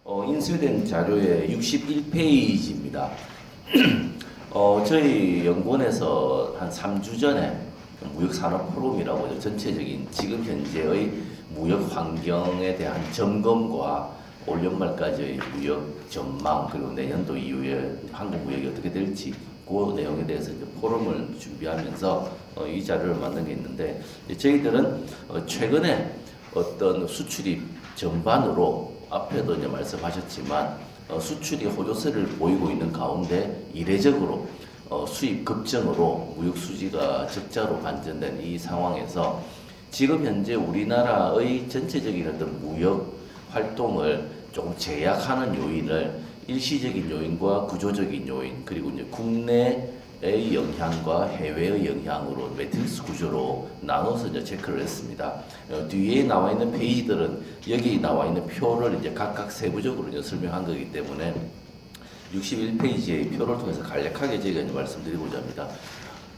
인쇄된 자료의 61페이지입니다. 저희 연구원에서 한 3주 전에 무역산업포럼이라고 전체적인 지금 현재의 무역 환경에 대한 점검과 올 연말까지의 무역 전망 그리고 내년도 이후에 한국 무역이 어떻게 될지 그 내용에 대해서 이제 포럼을 준비하면서 이 자료를 만든 게 있는데 저희들은 최근에 어떤 수출입 전반으로 앞에도 이제 말씀하셨지만 수출이 호조세를 보이고 있는 가운데 이례적으로 수입 급증으로 무역 수지가 적자로 반전된 이 상황에서 지금 현재 우리나라의 전체적인 어떤 무역 활동을 조금 제약하는 요인을 일시적인 요인과 구조적인 요인 그리고 이제 국내의 영향과 해외의 영향으로 매트리스 구조로 나눠서 이제 체크를 했습니다. 뒤에 나와 있는 페이지들은 여기 나와 있는 표를 이제 각각 세부적으로 이제 설명한 거기 때문에 61페이지의 표를 통해서 간략하게 저희가 이제 말씀드리고자 합니다.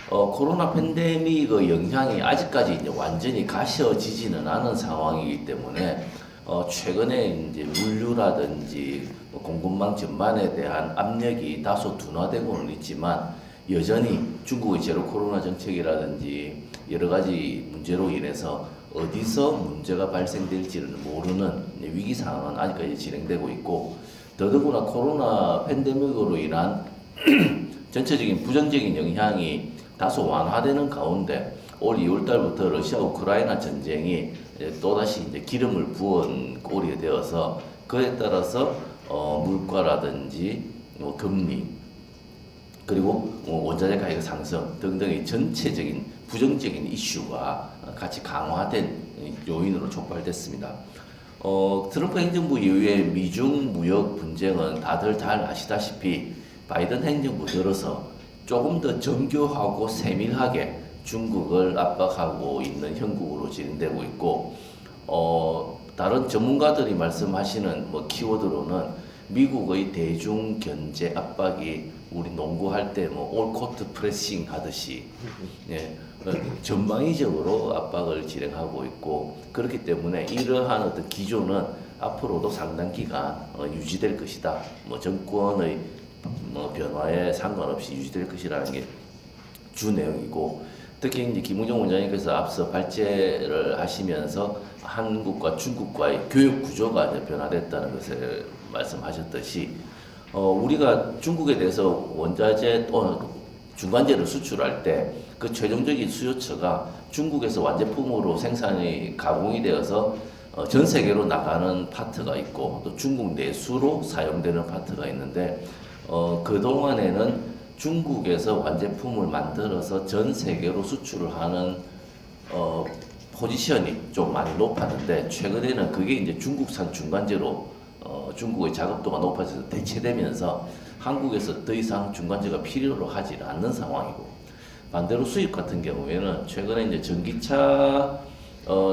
코로나 팬데믹의 영향이 아직까지 이제 완전히 가셔지지는 않은 상황이기 때문에 최근에 이제 물류라든지 공급망 전반에 대한 압력이 다소 둔화되고는 있지만 여전히 중국의 제로 코로나 정책이라든지 여러 가지 문제로 인해서 어디서 문제가 발생될지는 모르는 위기 상황은 아직까지 진행되고 있고 더더구나 코로나 팬데믹으로 인한 전체적인 부정적인 영향이 다소 완화되는 가운데 올 2월 달부터 러시아 우크라이나 전쟁이 또다시 이제 기름을 부은 꼴이 되어서 그에 따라서 물가라든지 금리 그리고 원자재 가격 상승 등등의 전체적인 부정적인 이슈가 같이 강화된 요인으로 촉발됐습니다. 트럼프 행정부 이후에 미중 무역 분쟁은 다들 잘 아시다시피 바이든 행정부 들어서 조금 더 정교하고 세밀하게 중국을 압박하고 있는 형국으로 진행되고 있고 다른 전문가들이 말씀하시는 키워드로는 미국의 대중 견제 압박이 우리 농구할 때 올코트 프레싱 하듯이 전방위적으로 압박을 진행하고 있고 그렇기 때문에 이러한 어떤 기조는 앞으로도 상당 기간 유지될 것이다. 정권의 변화에 상관없이 유지될 것이라는 게 주 내용이고 특히 이제 김웅정 원장님께서 앞서 발제를 하시면서 한국과 중국과의 교육 구조가 이제 변화됐다는 것을 말씀하셨듯이 우리가 중국에 대해서 원자재 또는 중간재를 수출할 때 그 최종적인 수요처가 중국에서 완제품으로 생산이 가공이 되어서 전 세계로 나가는 파트가 있고 또 중국 내수로 사용되는 파트가 있는데 그동안에는 중국에서 완제품을 만들어서 전 세계로 수출을 하는 포지션이 좀 많이 높았는데 최근에는 그게 이제 중국산 중간재로 중국의 작업도가 높아져서 대체되면서 한국에서 더 이상 중간재가 필요로 하지 않는 상황이고 반대로 수입 같은 경우에는 최근에 이제 전기차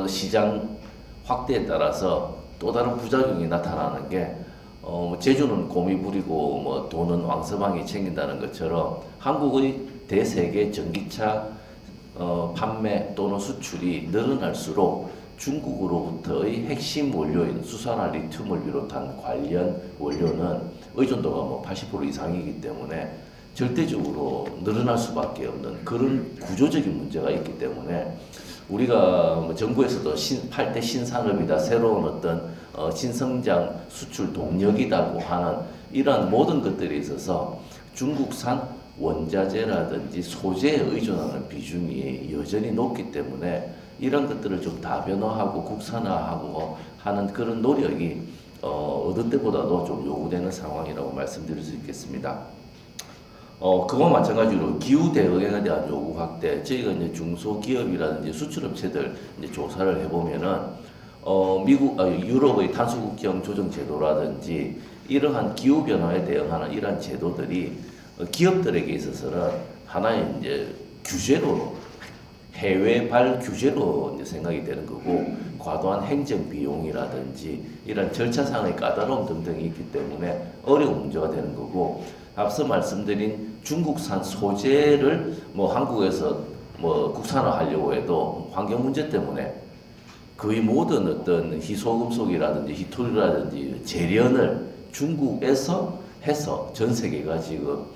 시장 확대에 따라서 또 다른 부작용이 나타나는 게 제주는 곰이 부리고 돈은 왕서방이 챙긴다는 것처럼 한국의 대세계 전기차 판매 또는 수출이 늘어날수록 중국으로부터의 핵심 원료인 수산화 리튬을 비롯한 관련 원료는 의존도가 80% 이상이기 때문에 절대적으로 늘어날 수밖에 없는 그런 구조적인 문제가 있기 때문에 우리가 정부에서도 8대 신산업이다 새로운 어떤 신성장 수출 동력이라고 하는 이러한 모든 것들에 있어서 중국산 원자재라든지 소재에 의존하는 비중이 여전히 높기 때문에 이런 것들을 좀 다변화하고 국산화하고 하는 그런 노력이 어느 때보다도 좀 요구되는 상황이라고 말씀드릴 수 있겠습니다. 그와 마찬가지로 기후 대응에 대한 요구 확대, 저희가 이제 중소기업이라든지 수출업체들 이제 조사를 해보면은 유럽의 탄소국경 조정 제도라든지 이러한 기후 변화에 대응하는 이러한 제도들이 기업들에게 있어서는 하나의 이제 규제로 해외발 규제로 이제 생각이 되는 거고 과도한 행정 비용이라든지 이런 절차상의 까다로움 등등이 있기 때문에 어려운 문제가 되는 거고 앞서 말씀드린 중국산 소재를 한국에서 국산화하려고 해도 환경 문제 때문에 거의 모든 어떤 희소금속이라든지 희토류라든지 재련을 중국에서 해서 전 세계가 지금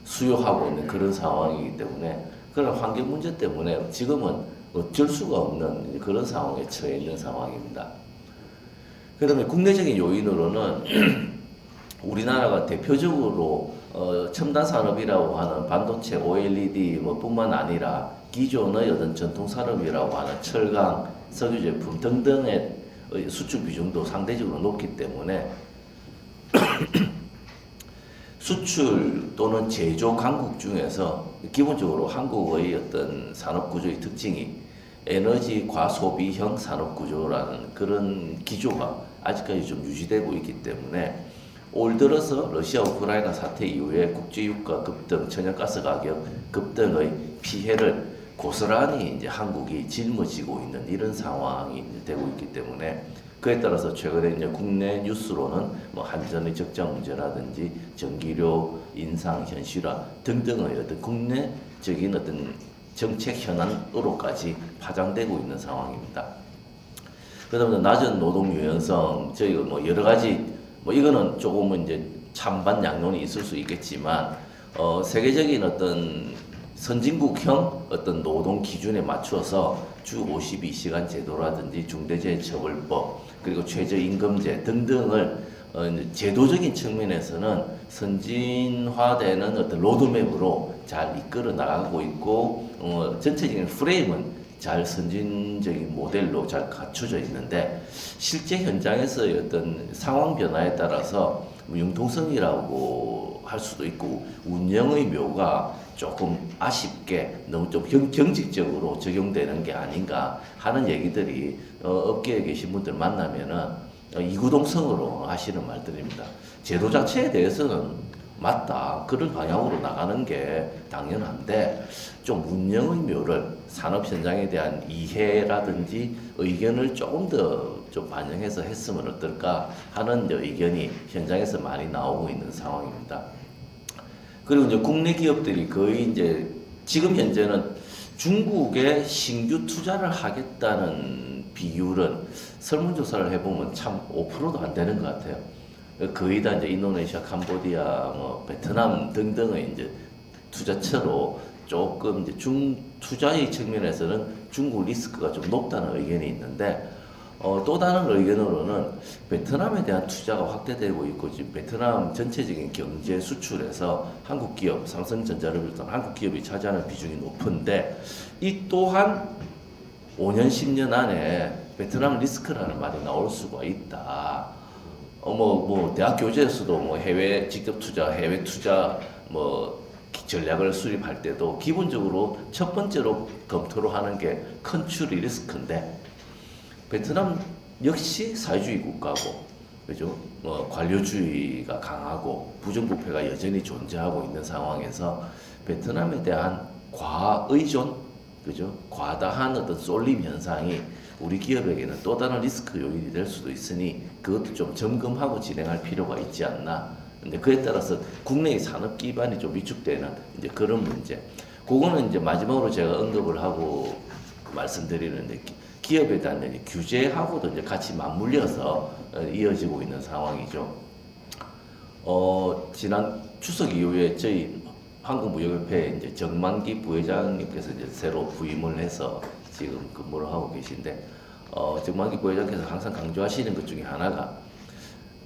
수요하고 있는 그런 상황이기 때문에 그런 환경 문제 때문에 지금은 어쩔 수가 없는 그런 상황에 처해 있는 상황입니다. 그다음에 국내적인 요인으로는 우리나라가 대표적으로 첨단 산업이라고 하는 반도체, OLED 뿐만 아니라 기존의 어떤 전통 산업이라고 하는 철강, 석유 제품 등등의 수출 비중도 상대적으로 높기 때문에 수출 또는 제조 강국 중에서 기본적으로 한국의 어떤 산업 구조의 특징이 에너지 과소비형 산업 구조라는 그런 기조가 아직까지 좀 유지되고 있기 때문에 올 들어서 러시아 우크라이나 사태 이후에 국제유가 급등, 천연가스 가격 급등의 피해를 고스란히 이제 한국이 짊어지고 있는 이런 상황이 되고 있기 때문에 그에 따라서 최근에 이제 국내 뉴스로는 한전의 적자 문제라든지 전기료 인상 현실화 등등의 어떤 국내적인 어떤 정책 현안으로까지 파장되고 있는 상황입니다. 그다음에 낮은 노동 유연성 저희가 여러 가지 이거는 조금은 이제 찬반 양론이 있을 수 있겠지만 세계적인 어떤 선진국형 어떤 노동 기준에 맞춰서 주 52시간 제도라든지 중대재해처벌법 그리고 최저임금제 등등을 제도적인 측면에서는 선진화되는 어떤 로드맵으로 잘 이끌어 나가고 있고 전체적인 프레임은 잘 선진적인 모델로 잘 갖춰져 있는데 실제 현장에서의 어떤 상황 변화에 따라서 융통성이라고 할 수도 있고 운영의 묘가 조금 아쉽게 너무 좀 경직적으로 적용되는 게 아닌가 하는 얘기들이 업계에 계신 분들 만나면은 이구동성으로 하시는 말들입니다. 제도 자체에 대해서는 맞다. 그런 방향으로 나가는 게 당연한데 좀 운영의 묘를 산업 현장에 대한 이해라든지 의견을 조금 더 좀 반영해서 했으면 어떨까 하는 의견이 현장에서 많이 나오고 있는 상황입니다. 그리고 이제 국내 기업들이 거의 이제 지금 현재는 중국에 신규 투자를 하겠다는 비율은 설문조사를 해보면 참 5%도 안 되는 것 같아요. 거의 다 이제 인도네시아, 캄보디아, 베트남 등등의 이제 투자처로 조금 이제 투자의 측면에서는 중국 리스크가 좀 높다는 의견이 있는데 또 다른 의견으로는 베트남에 대한 투자가 확대되고 있고 지금 베트남 전체적인 경제 수출에서 한국 기업, 삼성전자를 비롯한 한국 기업이 차지하는 비중이 높은데 이 또한 5년, 10년 안에 베트남 리스크라는 말이 나올 수가 있다. 대학 교재에서도 해외 직접 투자, 해외 투자 전략을 수립할 때도 기본적으로 첫 번째로 검토를 하는 게 컨트리 리스크인데 베트남 역시 사회주의 국가고 그죠? 관료주의가 강하고 부정부패가 여전히 존재하고 있는 상황에서 베트남에 대한 과의존, 그죠? 과다한 어떤 쏠림 현상이 우리 기업에게는 또 다른 리스크 요인이 될 수도 있으니 그것도 좀 점검하고 진행할 필요가 있지 않나. 근데 그에 따라서 국내의 산업 기반이 좀 위축되는 이제 그런 문제. 그거는 이제 마지막으로 제가 언급을 하고 말씀드리는데 기업에 대한 규제하고도 이제 같이 맞물려서 이어지고 있는 상황이죠. 지난 추석 이후에 저희 한국무역협회 이제 정만기 부회장님께서 이제 새로 부임을 해서 지금 근무를 하고 계신데 정만기 부회장께서 항상 강조하시는 것 중에 하나가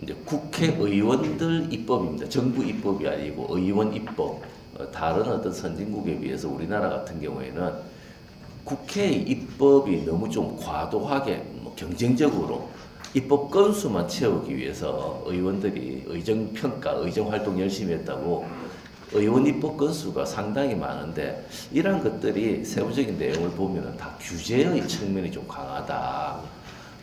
이제 국회의원들 입법입니다. 정부 입법이 아니고 의원 입법. 다른 어떤 선진국에 비해서 우리나라 같은 경우에는 국회 입법이 너무 좀 과도하게 경쟁적으로 입법 건수만 채우기 위해서 의원들이 의정평가, 의정활동 열심히 했다고 의원 입법 건수가 상당히 많은데 이러한 것들이 세부적인 내용을 보면 다 규제의 측면이 좀 강하다.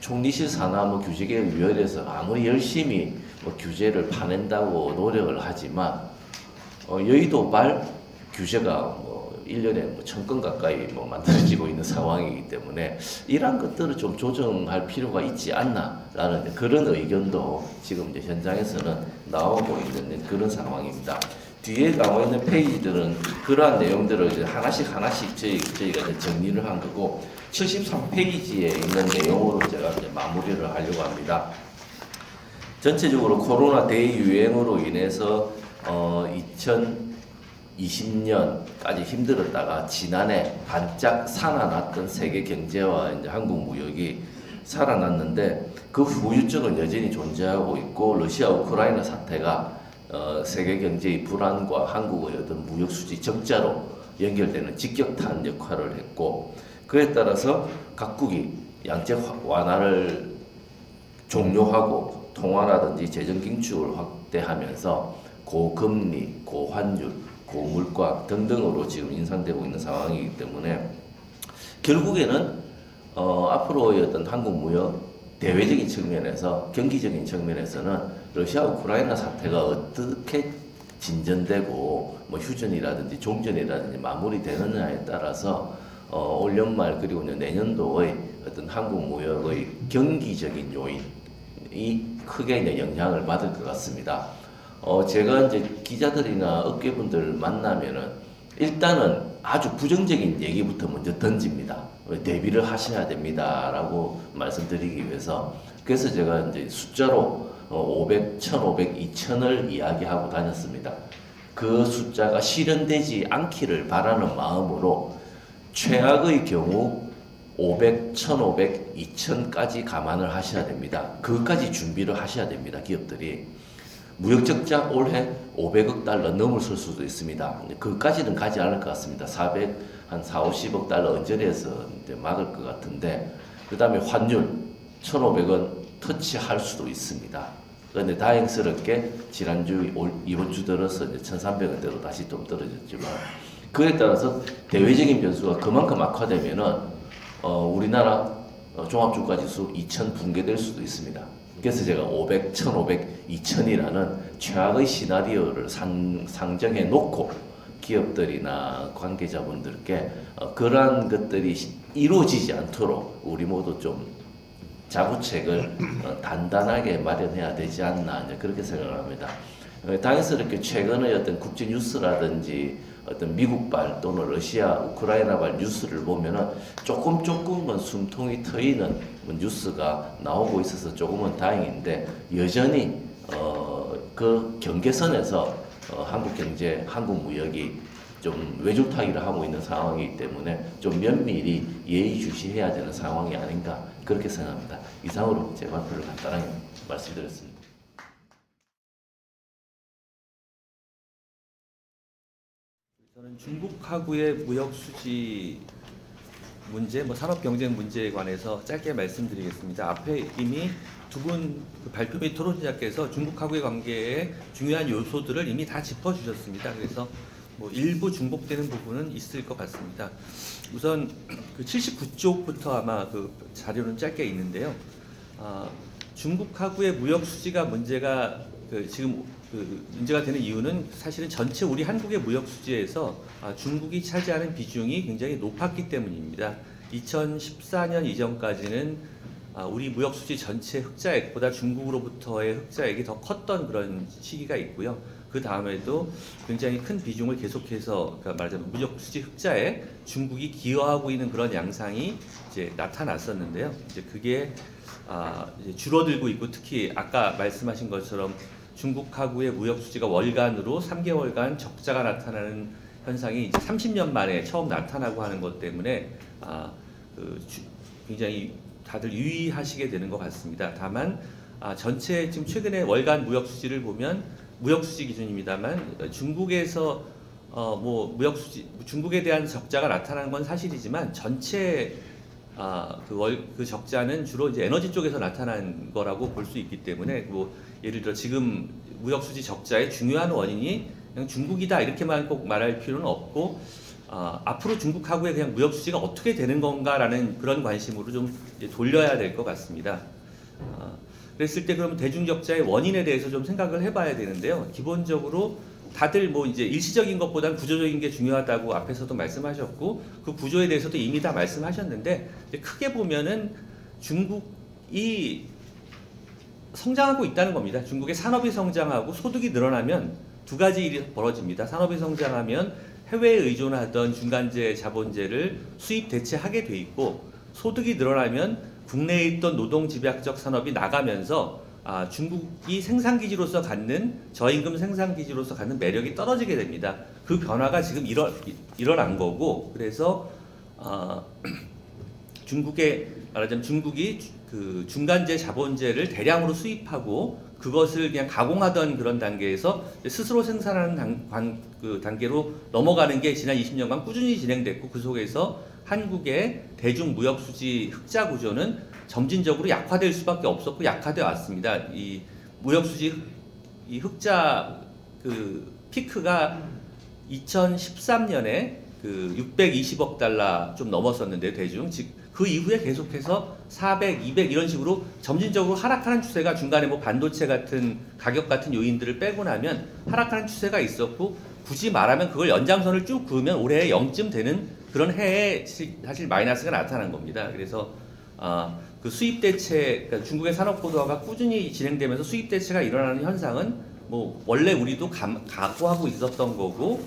총리실 산하 규제개혁위원회에서 아무리 열심히 규제를 파낸다고 노력을 하지만 여의도발 규제가 1년에 1000건 가까이 만들어지고 있는 상황이기 때문에 이러한 것들을 좀 조정할 필요가 있지 않나라는 그런 의견도 지금 이제 현장에서는 나오고 있는 그런 상황입니다. 뒤에 나와 있는 페이지들은 그러한 내용들을 이제 하나씩 저희가 이제 정리를 한 거고 73페이지에 있는 내용으로 제가 이제 마무리를 하려고 합니다. 전체적으로 코로나 대유행으로 인해서 2020년까지 힘들었다가 지난해 반짝 살아났던 세계 경제와 이제 한국 무역이 살아났는데 그 후유증은 여전히 존재하고 있고 러시아 우크라이나 사태가 세계 경제의 불안과 한국의 어떤 무역 수지 적자로 연결되는 직격탄 역할을 했고 그에 따라서 각국이 양적 완화를 종료하고 통화라든지 재정 긴축을 확대하면서 고금리, 고환율, 고물가 등등으로 지금 인상되고 있는 상황이기 때문에 결국에는 앞으로의 어떤 한국 무역 대외적인 측면에서 경기적인 측면에서는 러시아 우크라이나 사태가 어떻게 진전되고 뭐 휴전이라든지 종전이라든지 마무리되느냐에 따라서 올 연말 그리고 내년도의 어떤 한국 무역의 경기적인 요인이 크게 이제 영향을 받을 것 같습니다. 제가 이제 기자들이나 업계분들 만나면은 일단은 아주 부정적인 얘기부터 먼저 던집니다. 대비를 하셔야 됩니다라고 말씀드리기 위해서. 그래서 제가 이제 숫자로 500, 1500, 2000을 이야기하고 다녔습니다. 그 숫자가 실현되지 않기를 바라는 마음으로 최악의 경우 500, 1500, 2000까지 감안을 하셔야 됩니다. 그것까지 준비를 하셔야 됩니다. 기업들이. 무역 적자 올해 500억 달러 넘어설 수도 있습니다. 그까지는 가지 않을 것 같습니다. 한 4, 50억 달러 언저리에서 이제 막을 것 같은데, 그 다음에 환율 1,500원 터치할 수도 있습니다. 그런데 다행스럽게 지난주, 이번 주 들어서 이제 1,300원대로 다시 좀 떨어졌지만, 그에 따라서 대외적인 변수가 그만큼 악화되면은, 우리나라 종합주가지수 2,000 붕괴될 수도 있습니다. 그래서 제가 500, 1,500, 2,000이라는 최악의 시나리오를 상정해 놓고 기업들이나 관계자분들께 그러한 것들이 이루어지지 않도록 우리 모두 좀 자구책을 단단하게 마련해야 되지 않나 그렇게 생각을 합니다. 당연스럽게 최근의 어떤 국제 뉴스라든지 어떤 미국발 또는 러시아, 우크라이나발 뉴스를 보면은 조금은 숨통이 트이는 뉴스가 나오고 있어서 조금은 다행인데 여전히 그 경계선에서 한국 경제, 한국 무역이 좀 외줄타기를 하고 있는 상황이기 때문에 좀 면밀히 예의주시해야 되는 상황이 아닌가 그렇게 생각합니다. 이상으로 제 발표를 간단하게 말씀드렸습니다. 저는 중국하고의 무역 수지 문제, 산업 경쟁 문제에 관해서 짧게 말씀드리겠습니다. 앞에 이미 두 분 발표 및 토론자께서 중국하고의 관계의 중요한 요소들을 이미 다 짚어주셨습니다. 그래서 일부 중복되는 부분은 있을 것 같습니다. 우선 그 79쪽부터 아마 그 자료는 짧게 있는데요. 중국하고의 무역 수지가 문제가 지금 문제가 되는 이유는 사실은 전체 우리 한국의 무역 수지에서 중국이 차지하는 비중이 굉장히 높았기 때문입니다. 2014년 이전까지는 우리 무역 수지 전체 흑자액보다 중국으로부터의 흑자액이 더 컸던 그런 시기가 있고요. 그 다음에도 굉장히 큰 비중을 계속해서 말하자면 무역 수지 흑자에 중국이 기여하고 있는 그런 양상이 이제 나타났었는데요. 이제 그게 이제 줄어들고 있고 특히 아까 말씀하신 것처럼 중국하고의 무역 수지가 월간으로 3개월간 적자가 나타나는 현상이 이제 30년 만에 처음 나타나고 하는 것 때문에 굉장히 다들 유의하시게 되는 것 같습니다. 다만 전체 지금 최근에 월간 무역 수지를 보면 무역 수지 기준입니다만 중국에서 무역 수지 중국에 대한 적자가 나타나는 건 사실이지만 전체 그 적자는 주로 이제 에너지 쪽에서 나타난 거라고 볼 수 있기 때문에 예를 들어 지금 무역 수지 적자의 중요한 원인이 그냥 중국이다 이렇게만 꼭 말할 필요는 없고 앞으로 중국하고의 그냥 무역 수지가 어떻게 되는 건가라는 그런 관심으로 좀 돌려야 될 것 같습니다. 그랬을 때 그러면 대중 적자의 원인에 대해서 좀 생각을 해봐야 되는데요. 기본적으로 다들 이제 일시적인 것보다는 구조적인 게 중요하다고 앞에서도 말씀하셨고 그 구조에 대해서도 이미 다 말씀하셨는데 크게 보면은 중국이 성장하고 있다는 겁니다. 중국의 산업이 성장하고 소득이 늘어나면 두 가지 일이 벌어집니다. 산업이 성장하면 해외에 의존하던 중간재 자본재를 수입 대체하게 돼 있고, 소득이 늘어나면 국내에 있던 노동 집약적 산업이 나가면서 중국이 생산기지로서 갖는 저임금 생산기지로서 갖는 매력이 떨어지게 됩니다. 그 변화가 지금 일어난 거고, 그래서 말하자면 중국이 그 중간재 자본재를 대량으로 수입하고 그것을 그냥 가공하던 그런 단계에서 스스로 생산하는 그 단계로 넘어가는 게 지난 20년간 꾸준히 진행됐고, 그 속에서 한국의 대중무역수지 흑자 구조는 점진적으로 약화될 수밖에 없었고 약화되어 왔습니다. 이 무역수지 이 흑자 그 피크가 2013년에 그 620억 달러 좀 넘었었는데 대중 그 이후에 계속해서 400, 200 이런 식으로 점진적으로 하락하는 추세가 중간에 뭐 반도체 같은 가격 같은 요인들을 빼고 나면 하락하는 추세가 있었고, 굳이 말하면 그걸 연장선을 쭉 그으면 올해 0쯤 되는 그런 해에 사실 마이너스가 나타난 겁니다. 그래서 그 수입 대체, 그러니까 중국의 산업 고도화가 꾸준히 진행되면서 수입 대체가 일어나는 현상은 뭐 원래 우리도 각오하고 있었던 거고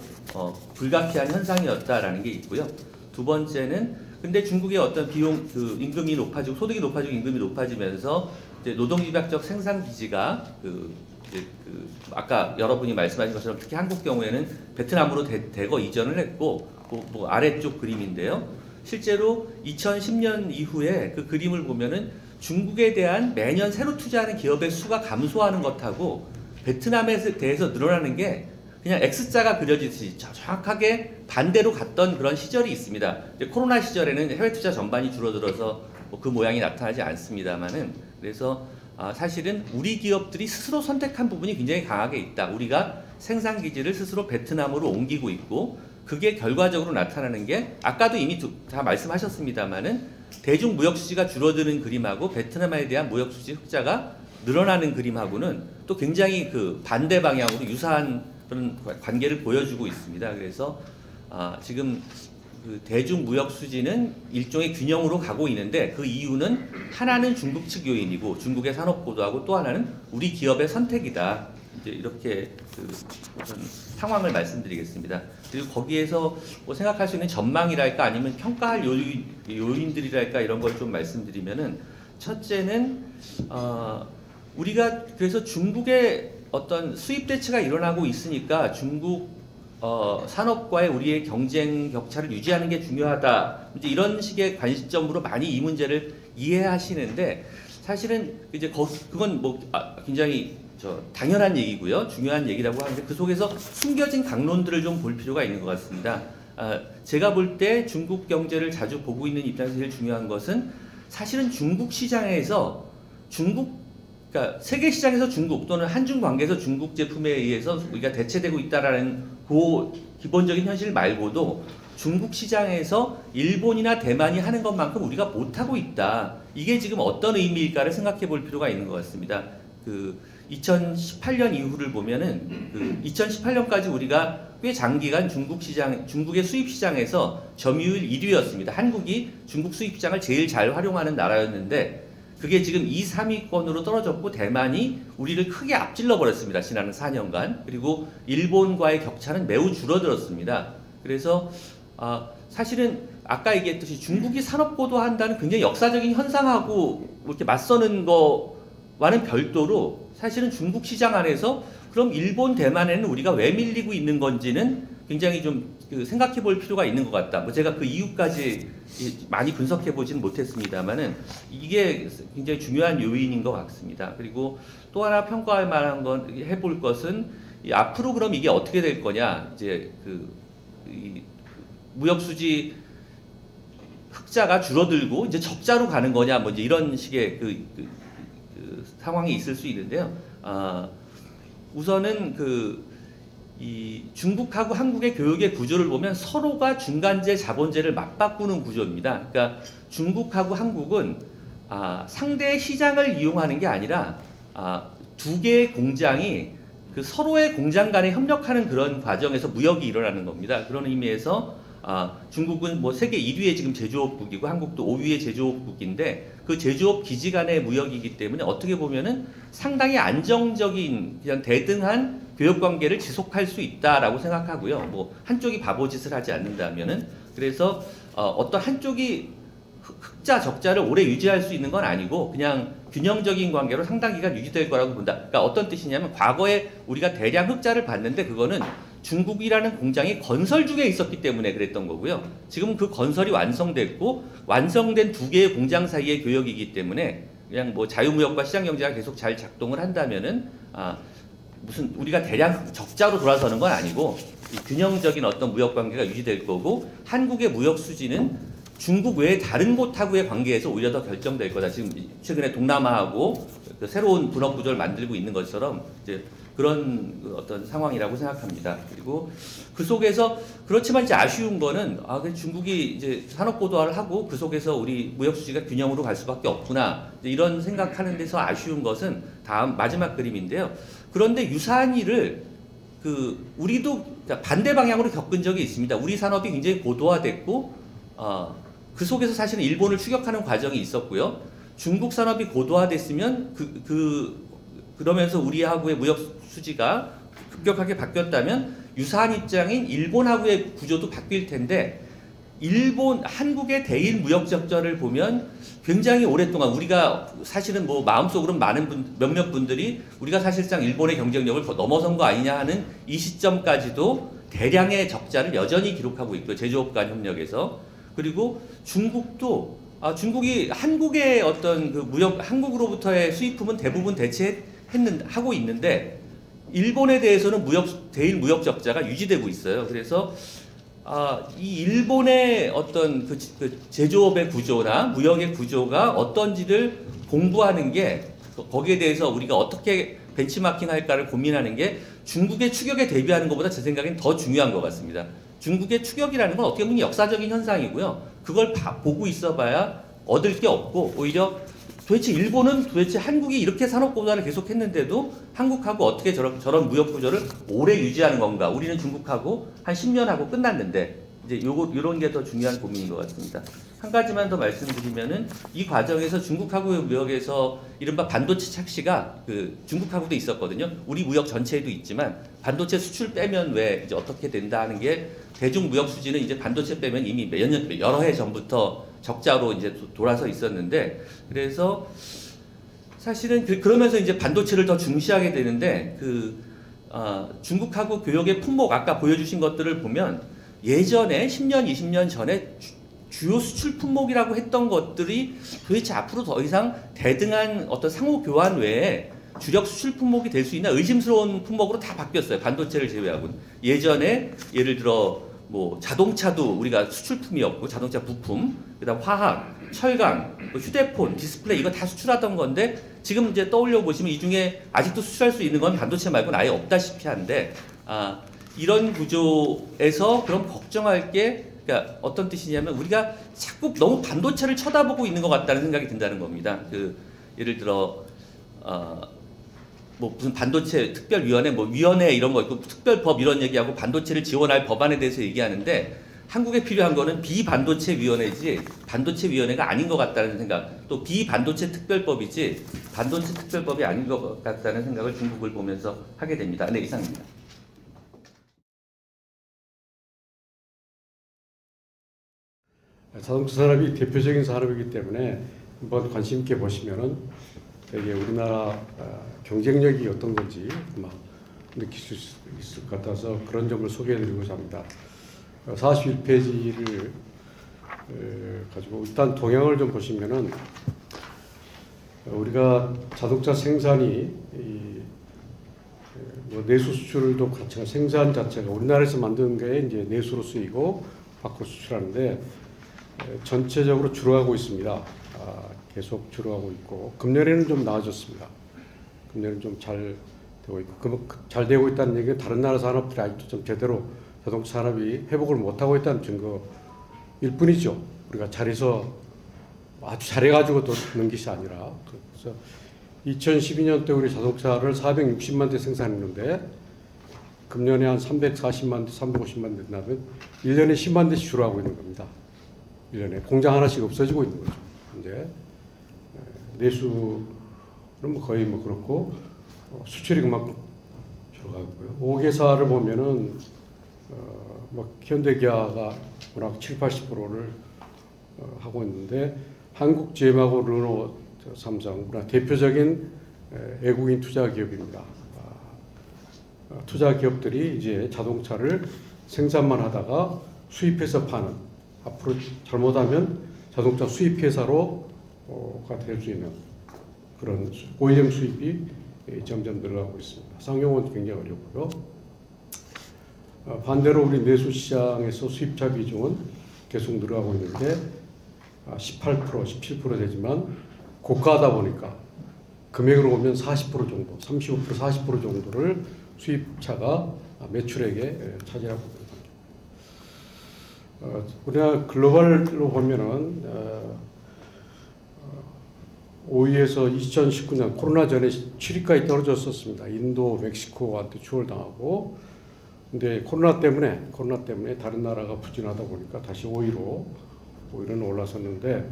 불가피한 현상이었다라는 게 있고요. 두 번째는 근데 중국의 어떤 비용 그 임금이 높아지고 소득이 높아지고 임금이 높아지면서 이제 노동집약적 생산 기지가 아까 여러분이 말씀하신 것처럼 특히 한국 경우에는 베트남으로 대거 이전을 했고 뭐 아래쪽 그림인데요. 실제로 2010년 이후에 그 그림을 보면은 중국에 대한 매년 새로 투자하는 기업의 수가 감소하는 것하고 베트남에 대해서 늘어나는 게 그냥 X자가 그려지듯이 정확하게 반대로 갔던 그런 시절이 있습니다. 코로나 시절에는 해외 투자 전반이 줄어들어서 그 모양이 나타나지 않습니다만은, 그래서 사실은 우리 기업들이 스스로 선택한 부분이 굉장히 강하게 있다. 우리가 생산 기지를 스스로 베트남으로 옮기고 있고, 그게 결과적으로 나타나는 게 아까도 이미 다 말씀하셨습니다만은 대중 무역 수지가 줄어드는 그림하고 베트남에 대한 무역 수지 흑자가 늘어나는 그림하고는 또 굉장히 그 반대 방향으로 유사한 그런 관계를 보여주고 있습니다. 그래서 지금 그 대중 무역 수지는 일종의 균형으로 가고 있는데, 그 이유는 하나는 중국 측 요인이고 중국의 산업 고도하고 또 하나는 우리 기업의 선택이다. 이제 이렇게 그 상황을 말씀드리겠습니다. 그리고 거기에서 뭐 생각할 수 있는 전망이랄까 아니면 평가할 요인들이랄까 이런 걸 좀 말씀드리면은, 첫째는 우리가 그래서 중국의 어떤 수입 대체가 일어나고 있으니까 중국 산업과의 우리의 경쟁 격차를 유지하는 게 중요하다. 이제 이런 식의 관점으로 많이 이 문제를 이해하시는데, 사실은 이제 그건 뭐 굉장히 당연한 얘기고요, 중요한 얘기라고 하는데 그 속에서 숨겨진 강론들을 좀 볼 필요가 있는 것 같습니다. 제가 볼 때 중국 경제를 자주 보고 있는 입장에서 제일 중요한 것은 사실은 중국 시장에서 그러니까 세계 시장에서 중국 또는 한중 관계에서 중국 제품에 의해서 우리가 대체되고 있다라는 그 기본적인 현실 말고도 중국 시장에서 일본이나 대만이 하는 것만큼 우리가 못하고 있다. 이게 지금 어떤 의미일까를 생각해 볼 필요가 있는 것 같습니다. 그 2018년 이후를 보면은 그 2018년까지 우리가 꽤 장기간 중국의 수입 시장에서 점유율 1위였습니다. 한국이 중국 수입 시장을 제일 잘 활용하는 나라였는데 그게 지금 2, 3위권으로 떨어졌고 대만이 우리를 크게 앞질러 버렸습니다. 지난 4년간. 그리고 일본과의 격차는 매우 줄어들었습니다. 그래서 사실은 아까 얘기했듯이 중국이 산업 고도화한다는 굉장히 역사적인 현상하고 이렇게 맞서는 거와는 별도로 사실은 중국 시장 안에서 그럼 일본, 대만에는 우리가 왜 밀리고 있는 건지는 굉장히 좀 생각해 볼 필요가 있는 것 같다. 뭐 제가 그 이유까지 많이 분석해 보지는 못했습니다만은 이게 굉장히 중요한 요인인 것 같습니다. 그리고 또 하나 평가할 만한 건 해볼 것은 앞으로 그럼 이게 어떻게 될 거냐. 이제 무역 수지 흑자가 줄어들고 이제 적자로 가는 거냐. 뭐 이제 이런 식의 상황이 있을 수 있는데요. 우선은 이 중국하고 한국의 교육의 구조를 보면 서로가 중간재 자본재를 맞바꾸는 구조입니다. 그러니까 중국하고 한국은 상대의 시장을 이용하는 게 아니라 두 개의 공장이 그 서로의 공장 간에 협력하는 그런 과정에서 무역이 일어나는 겁니다. 그런 의미에서 중국은 뭐 세계 1위의 지금 제조업국이고 한국도 5위의 제조업국인데 그 제조업 기지 간의 무역이기 때문에 어떻게 보면은 상당히 안정적인 그냥 대등한 교역 관계를 지속할 수 있다라고 생각하고요. 뭐 한쪽이 바보짓을 하지 않는다면은 그래서 어떤 한쪽이 흑자 적자를 오래 유지할 수 있는 건 아니고 그냥 균형적인 관계로 상당 기간 유지될 거라고 본다. 그러니까 어떤 뜻이냐면 과거에 우리가 대량 흑자를 봤는데 그거는 중국이라는 공장이 건설 중에 있었기 때문에 그랬던 거고요. 지금 그 건설이 완성됐고 완성된 두 개의 공장 사이의 교역이기 때문에 그냥 뭐 자유무역과 시장경제가 계속 잘 작동을 한다면은 무슨 우리가 대량 적자로 돌아서는 건 아니고 이 균형적인 어떤 무역 관계가 유지될 거고 한국의 무역 수지는 중국 외에 다른 곳하고의 관계에서 오히려 더 결정될 거다. 지금 최근에 동남아하고 그 새로운 분업 구조를 만들고 있는 것처럼 이제 그런 어떤 상황이라고 생각합니다. 그리고 그 속에서 그렇지만 이제 아쉬운 거는 중국이 이제 산업 고도화를 하고 그 속에서 우리 무역 수지가 균형으로 갈 수밖에 없구나. 이런 생각하는 데서 아쉬운 것은 다음 마지막 그림인데요. 그런데 유사한 일을 우리도 반대 방향으로 겪은 적이 있습니다. 우리 산업이 굉장히 고도화됐고 그 속에서 사실은 일본을 추격하는 과정이 있었고요. 중국 산업이 고도화됐으면 그러면서 우리하고의 무역 수지가 급격하게 바뀌었다면 유사한 입장인 일본하고의 구조도 바뀔 텐데 한국의 대일 무역 적자를 보면 굉장히 오랫동안 우리가 사실은 뭐 마음속으로는 몇몇 분들이 우리가 사실상 일본의 경쟁력을 더 넘어선 거 아니냐 하는 이 시점까지도 대량의 적자를 여전히 기록하고 있고요. 제조업 간 협력에서. 그리고 중국도 중국이 한국의 어떤 그 한국으로부터의 수입품은 대부분 하고 있는데 일본에 대해서는 대일 무역 적자가 유지되고 있어요. 그래서 이 일본의 어떤 그 제조업의 구조나 무역의 구조가 어떤지를 공부하는 게 거기에 대해서 우리가 어떻게 벤치마킹 할까를 고민하는 게 중국의 추격에 대비하는 것보다 제 생각엔 더 중요한 것 같습니다. 중국의 추격이라는 건 어떻게 보면 역사적인 현상이고요. 그걸 보고 있어봐야 얻을 게 없고 오히려 도대체 한국이 이렇게 산업 고도화를 계속했는데도 한국하고 어떻게 저런 무역 구조를 오래 유지하는 건가? 우리는 중국하고 한 10년 하고 끝났는데 이제 이런 게 더 중요한 고민인 것 같습니다. 한 가지만 더 말씀드리면은 이 과정에서 중국하고의 무역에서 이른바 반도체 착시가 중국하고도 있었거든요. 우리 무역 전체에도 있지만 반도체 수출 빼면 왜 이제 어떻게 된다 하는 게 대중 무역 수지는 이제 반도체 빼면 이미 여러 해 전부터 적자로 이제 돌아서 있었는데 그래서 사실은 그러면서 이제 반도체를 더 중시하게 되는데 중국하고 교역의 품목 아까 보여주신 것들을 보면 예전에 10년, 20년 전에 주요 수출 품목이라고 했던 것들이 도대체 앞으로 더 이상 대등한 어떤 상호 교환 외에 주력 수출 품목이 될 수 있나 의심스러운 품목으로 다 바뀌었어요. 반도체를 제외하고는. 예전에 예를 들어 뭐 자동차도 우리가 수출품이었고 자동차 부품, 그다음 화학, 철강, 휴대폰, 디스플레이 이거 다 수출하던 건데 지금 이제 떠올려 보시면 이 중에 아직도 수출할 수 있는 건 반도체 말고는 아예 없다시피 한데 이런 구조에서 그럼 걱정할 게 그러니까 어떤 뜻이냐면 우리가 자꾸 너무 반도체를 쳐다보고 있는 것 같다는 생각이 든다는 겁니다. 예를 들어 뭐 무슨 반도체 특별위원회 뭐 위원회 이런 거 있고 특별법 이런 얘기하고 반도체를 지원할 법안에 대해서 얘기하는데 한국에 필요한 거는 비반도체 위원회지 반도체 위원회가 아닌 것 같다는 생각, 또 비반도체 특별법이지 반도체 특별법이 아닌 것 같다는 생각을 중국을 보면서 하게 됩니다. 네, 이상입니다. 자동차 산업이 대표적인 산업이기 때문에 한번 관심 있게 보시면은 되게 우리나라 경쟁력이 어떤 건지 아마 느낄 수 있을 것 같아서 그런 점을 소개해드리고자 합니다. 41페이지를 가지고 일단 동향을 좀 보시면은 우리가 자동차 생산이 뭐 내수 수출도 같이 생산 자체가 우리나라에서 만든 게 이제 내수로 쓰이고 밖으로 수출하는데 전체적으로 줄어가고 있습니다. 계속 줄어가고 있고 금년에는 좀 나아졌습니다. 금년은 좀 잘 되고 있고 잘 되고 있다는 얘기는 다른 나라 산업들이 아직도 좀 제대로 자동차 산업이 회복을 못하고 있다는 증거일 뿐이죠. 우리가 잘해서 아주 잘해가지고 또 넣는 것이 아니라 그래서 2012년 때 우리 자동차를 460만 대 생산했는데 금년에 한 340만 대, 350만 대 된다면 1년에 10만 대씩 줄어가고 있는 겁니다. 1년에 공장 하나씩 없어지고 있는 거죠. 이제 내수는 뭐 거의 뭐 그렇고 수출이 그만큼 줄어가고요. 5개사를 보면은 뭐 현대기아가 워낙 70~80%를 하고 있는데 한국 GM하고 르노, 삼성, 우리나라 대표적인 외국인 투자 기업입니다. 투자 기업들이 이제 자동차를 생산만 하다가 수입해서 파는, 앞으로 잘못하면 자동차 수입 회사로가 될 수 있는 그런 OEM 수입이 점점 늘어나고 있습니다. 상용은 굉장히 어렵고요. 반대로 우리 내수 시장에서 수입차 비중은 계속 늘어가고 있는데 18%, 17% 되지만 고가하다 보니까 금액으로 보면 40% 정도, 35%, 40% 정도를 수입차가 매출액에 차지하고 있습니다. 우리나라 글로벌로 보면은 5위에서 2019년 코로나 전에 7위까지 떨어졌었습니다. 인도, 멕시코한테 추월당하고, 근데 코로나 때문에 다른 나라가 부진하다 보니까 다시 5위는 올라섰는데,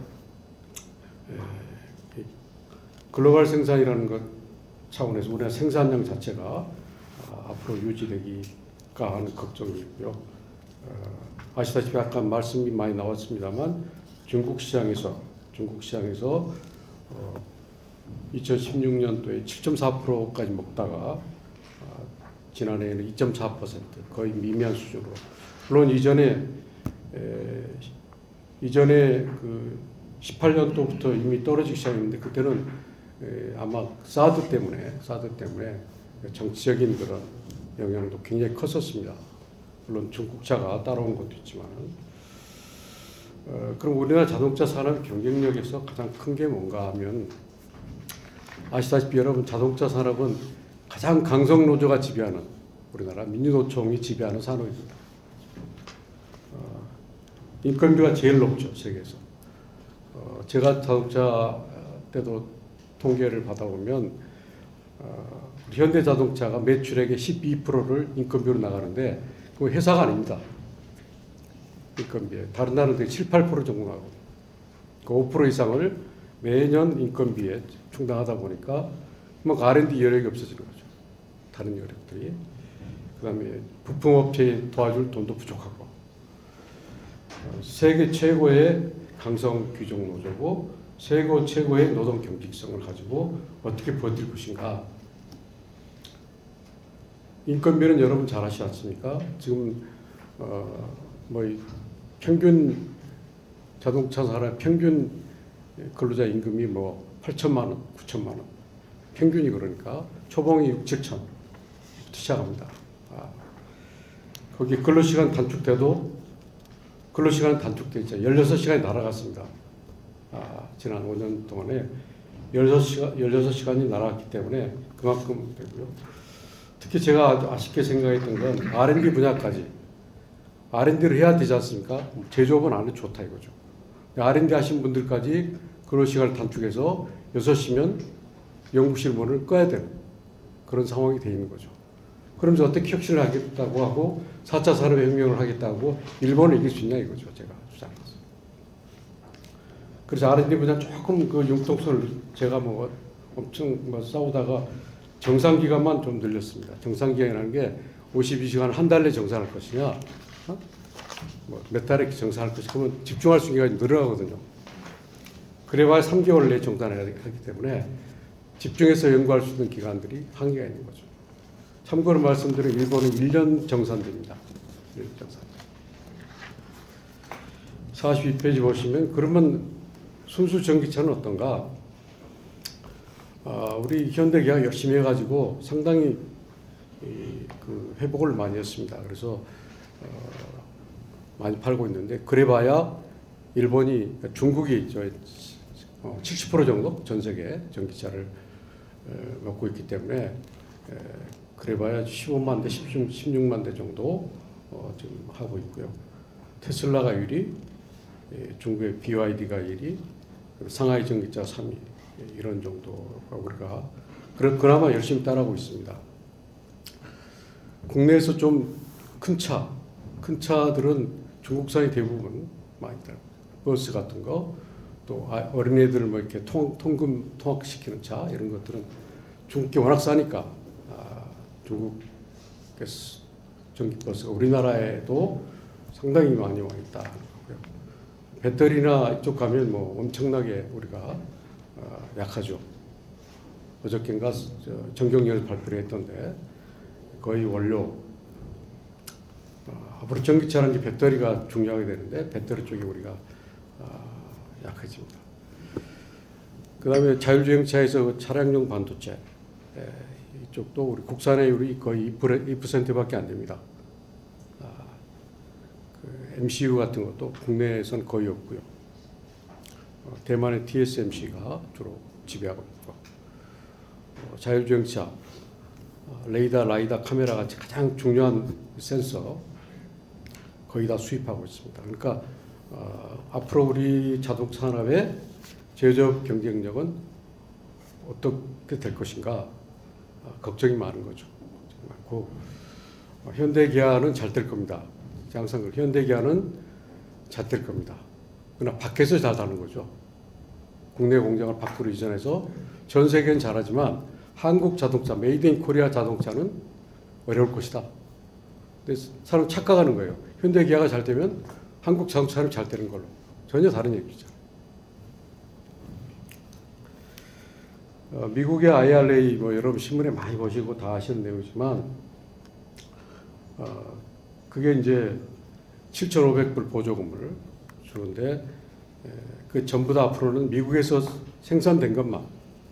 글로벌 생산이라는 것 차원에서 우리나라 생산량 자체가 앞으로 유지되기가 하는 걱정이 있고요. 아시다시피 아까 말씀이 많이 나왔습니다만 중국 시장에서 2016년도에 7.4%까지 먹다가 지난해에는 2.4% 거의 미미한 수준으로, 물론 이전에 그 18년도부터 이미 떨어지기 시작했는데 그때는 아마 사드 때문에 정치적인 그런 영향도 굉장히 컸었습니다. 물론 중국차가 따라온 것도 있지만, 그럼 우리나라 자동차 산업 경쟁력에서 가장 큰 게 뭔가 하면, 아시다시피 여러분 자동차 산업은 가장 강성 노조가 지배하는, 우리나라 민주노총이 지배하는 산업입니다. 인건비가 제일 높죠, 세계에서. 제가 자동차 때도 통계를 받아보면 현대자동차가 매출액의 12%를 인건비로 나가는데 그건 회사가 아닙니다. 인건비에 다른 나라들이 7~8% 정도 나고, 그 5% 이상을 매년 인건비에 충당하다 보니까 뭐 R&D 여력이 없어지는 거죠. 다른 여력들이. 그다음에 부품업체에 도와줄 돈도 부족하고, 세계 최고의 강성 규정 노조고 세계 최고의 노동 경직성을 가지고 어떻게 버틸 것인가. 인건비는 여러분 잘 아시지 않습니까? 지금 뭐 평균 자동차 산업 평균 근로자 임금이 뭐 8천만 원, 9천만 원 평균이, 그러니까 초봉이 6~7천 시작합니다. 거기 근로시간 단축돼도 근로시간은 단축되죠. 16시간이 날아갔습니다. 지난 5년 동안에 16시간이 날아갔기 때문에 그만큼 되고요. 특히 제가 아주 아쉽게 생각했던 건 R&D 분야까지 R&D를 해야 되지 않습니까? 제조업은 안 해도 좋다 이거죠. R&D 하신 분들까지 근로시간을 단축해서 6시면 연구실 문을 꺼야 되는 그런 상황이 돼 있는 거죠. 그러면서 어떻게 혁신을 하겠다고 하고 4차 산업혁명을 하겠다고 일본을 이길 수 있냐 이거죠. 제가 주장했어요. 그래서 R&D 분야 조금 그 융통성을 제가 뭐 엄청 뭐 싸우다가 정상기간만 좀 늘렸습니다. 정상기간이라는 게 52시간 한 달 내 정산할 것이냐, 뭐 몇 달에 정산할 것이냐, 그러면 집중할 수 있는 기간이 늘어가거든요. 그래봐야 3개월 내에 정산해야 하기 때문에 집중해서 연구할 수 있는 기간들이 한계가 있는 거죠. 참고로 말씀드린 일본은 1년 정산됩니다. 1년 정산. 42페이지 보시면 그러면 순수 전기차는 어떤가? 우리 현대기아가 열심히 해가지고 상당히 그 회복을 많이 했습니다. 그래서 많이 팔고 있는데, 그래봐야 일본이, 그러니까 중국이 70% 정도 전 세계 전기차를 먹고 있기 때문에 그래봐야 15만 대, 16만 대 정도 지금 하고 있고요. 테슬라가 1위, 중국의 BYD가 1위, 상하이 전기차 3위, 이런 정도가 우리가 그나마 열심히 따라하고 있습니다. 국내에서 좀 큰 차들은 중국산이 대부분 많이 있다. 버스 같은 거, 또 어린애들 뭐 이렇게 통금 통학시키는 차 이런 것들은 중국이 워낙 싸니까 중국에서 전기버스가 우리나라에도 상당히 많이 와 있다. 배터리나 이쪽 가면 뭐 엄청나게 우리가 약하죠. 어저께인가 전경련에서 발표를 했던데 거의 원료. 앞으로 전기차는 이제 배터리가 중요하게 되는데 배터리 쪽에 우리가 약해집니다. 그다음에 자율주행차에서 차량용 반도체 이쪽도 우리 국산화율이 거의 2%밖에 안 됩니다. 그 MCU 같은 것도 국내에선 거의 없고요. 대만의 TSMC가 주로 지배하고 있고 자율주행차 레이더, 라이다, 카메라 같이 가장 중요한 센서 거의 다 수입하고 있습니다. 그러니까 앞으로 우리 자동차 산업의 제조업 경쟁력은 어떻게 될 것인가 걱정이 많은 거죠. 많고 현대 기아는 잘 될 겁니다. 항상 현대 기아는 잘 될 겁니다. 그러나 밖에서 잘 되는 거죠. 국내 공장을 밖으로 이전해서 전 세계는 잘하지만 한국 자동차, 메이드 인 코리아 자동차는 어려울 것이다. 근데 사람 착각하는 거예요. 현대 기아가 잘 되면 한국 자동차는 잘 되는 걸로. 전혀 다른 얘기죠. 미국의 IRA 뭐 여러분 신문에 많이 보시고 다 아시는 내용이지만 그게 이제 7,500불 보조금을 주는데 그 전부 다 앞으로는 미국에서 생산된 것만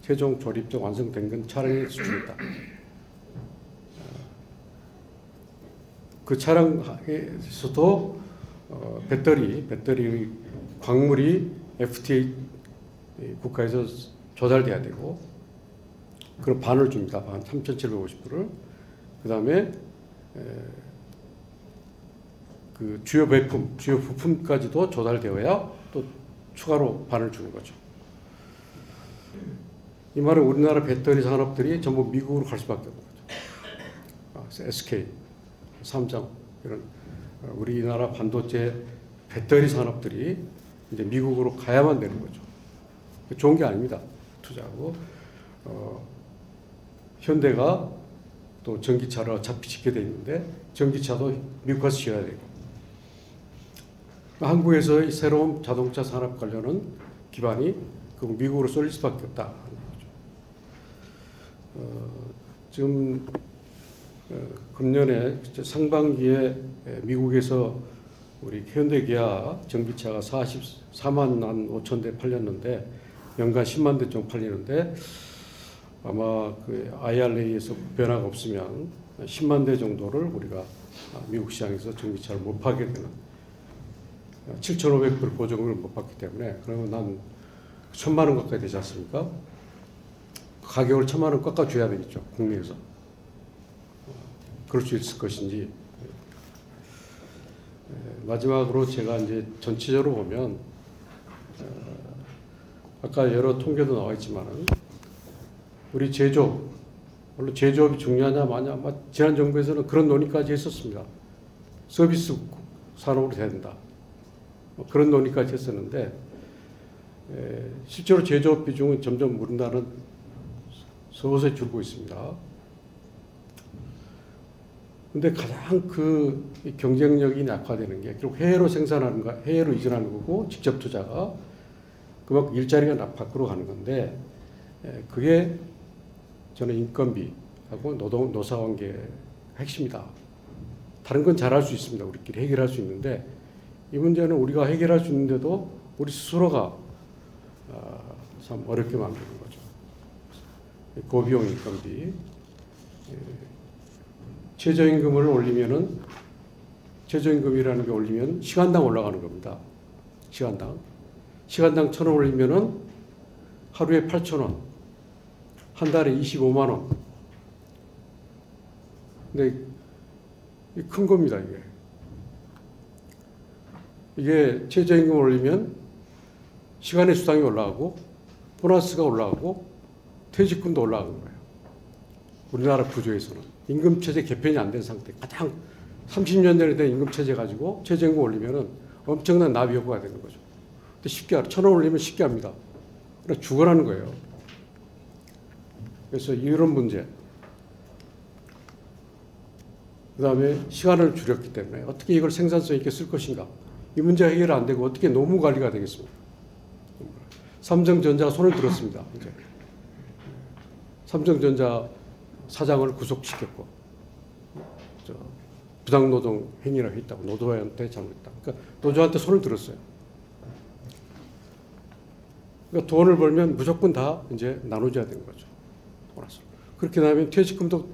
최종 조립적 완성된 건 차량의 수준이다. 그 차량에서도 배터리 광물이 FTA 국가에서 조달돼야 되고 그럼 반을 줍니다. 반 3,750불을. 그다음에 그 주요 부품까지도 조달되어야 또 추가로 반을 주는 거죠. 이 말은 우리나라 배터리 산업들이 전부 미국으로 갈 수밖에 없는 거죠. SK, 삼성 이런 우리나라 반도체 배터리 산업들이 이제 미국으로 가야만 되는 거죠. 좋은 게 아닙니다. 투자하고 현대가 또 전기차를 어차피 짓게 돼 있는데 전기차도 미국 가서 지어야 되고 한국에서의 새로운 자동차 산업 관련은 기반이 그 미국으로 쏠릴 수밖에 없다. 지금 금년에 상반기에 미국에서 우리 현대기아 전기차가 44만 5천 대 팔렸는데 연간 10만 대 정도 팔리는데 아마 그 IRA에서 변화가 없으면 10만 대 정도를 우리가 미국 시장에서 전기차를 못 팔게 되는 7,500불 보조금을 못 받기 때문에 그러면 난 1,000만 원 가까이 되지 않습니까? 가격을 1,000만 원 깎아줘야 되겠죠 국내에서. 그럴 수 있을 것인지. 마지막으로 제가 이제 전체적으로 보면 아까 여러 통계도 나와 있지만은 우리 제조업 물론 제조업이 중요하냐 마냐 지난 정부에서는 그런 논의까지 했었습니다. 서비스 산업으로 돼야 된다. 그런 논의까지 했었는데 실제로 제조업 비중은 점점 우리나라는 서서히 줄고 있습니다. 근데 가장 그 경쟁력이 약화되는 게 결국 해외로 생산하는 거, 해외로 이전하는 거고 직접 투자가 그만큼 일자리가 밖으로 가는 건데 그게 저는 인건비하고 노사관계의 핵심이다. 다른 건 잘할 수 있습니다. 우리끼리 해결할 수 있는데 이 문제는 우리가 해결할 수 있는데도 우리 스스로가 참 어렵게 만드는 거죠. 고비용 인건비. 최저임금을 올리면은 최저임금이라는 게 올리면 시간당 올라가는 겁니다. 시간당 1,000원 올리면은 하루에 8,000원, 한 달에 25만 원. 근데 큰 겁니다 이게 최저임금 올리면 시간의 수당이 올라가고 보너스가 올라가고 퇴직금도 올라가는 거예요. 우리나라 구조에서는 임금 체제 개편이 안 된 상태. 가장 30년 전에 된 임금 체제 가지고 최저임금 올리면은 엄청난 나비 효과가 되는 거죠. 근데 쉽게 1,000원 올리면 쉽게 합니다. 그러니까 죽어라는 거예요. 그래서 이런 문제. 그다음에 시간을 줄였기 때문에 어떻게 이걸 생산성 있게 쓸 것인가. 이 문제가 해결 안 되고 어떻게 노무 관리가 되겠습니까? 삼성전자가 손을 들었습니다. 이제 삼성전자 사장을 구속시켰고 부당노동 행위를 했다고 노조한테 잘못했다. 그러니까 노조한테 손을 들었어요. 그러니까 돈을 벌면 무조건 다 이제 나눠줘야 되는 거죠. 알았어. 그렇게 되면 퇴직금도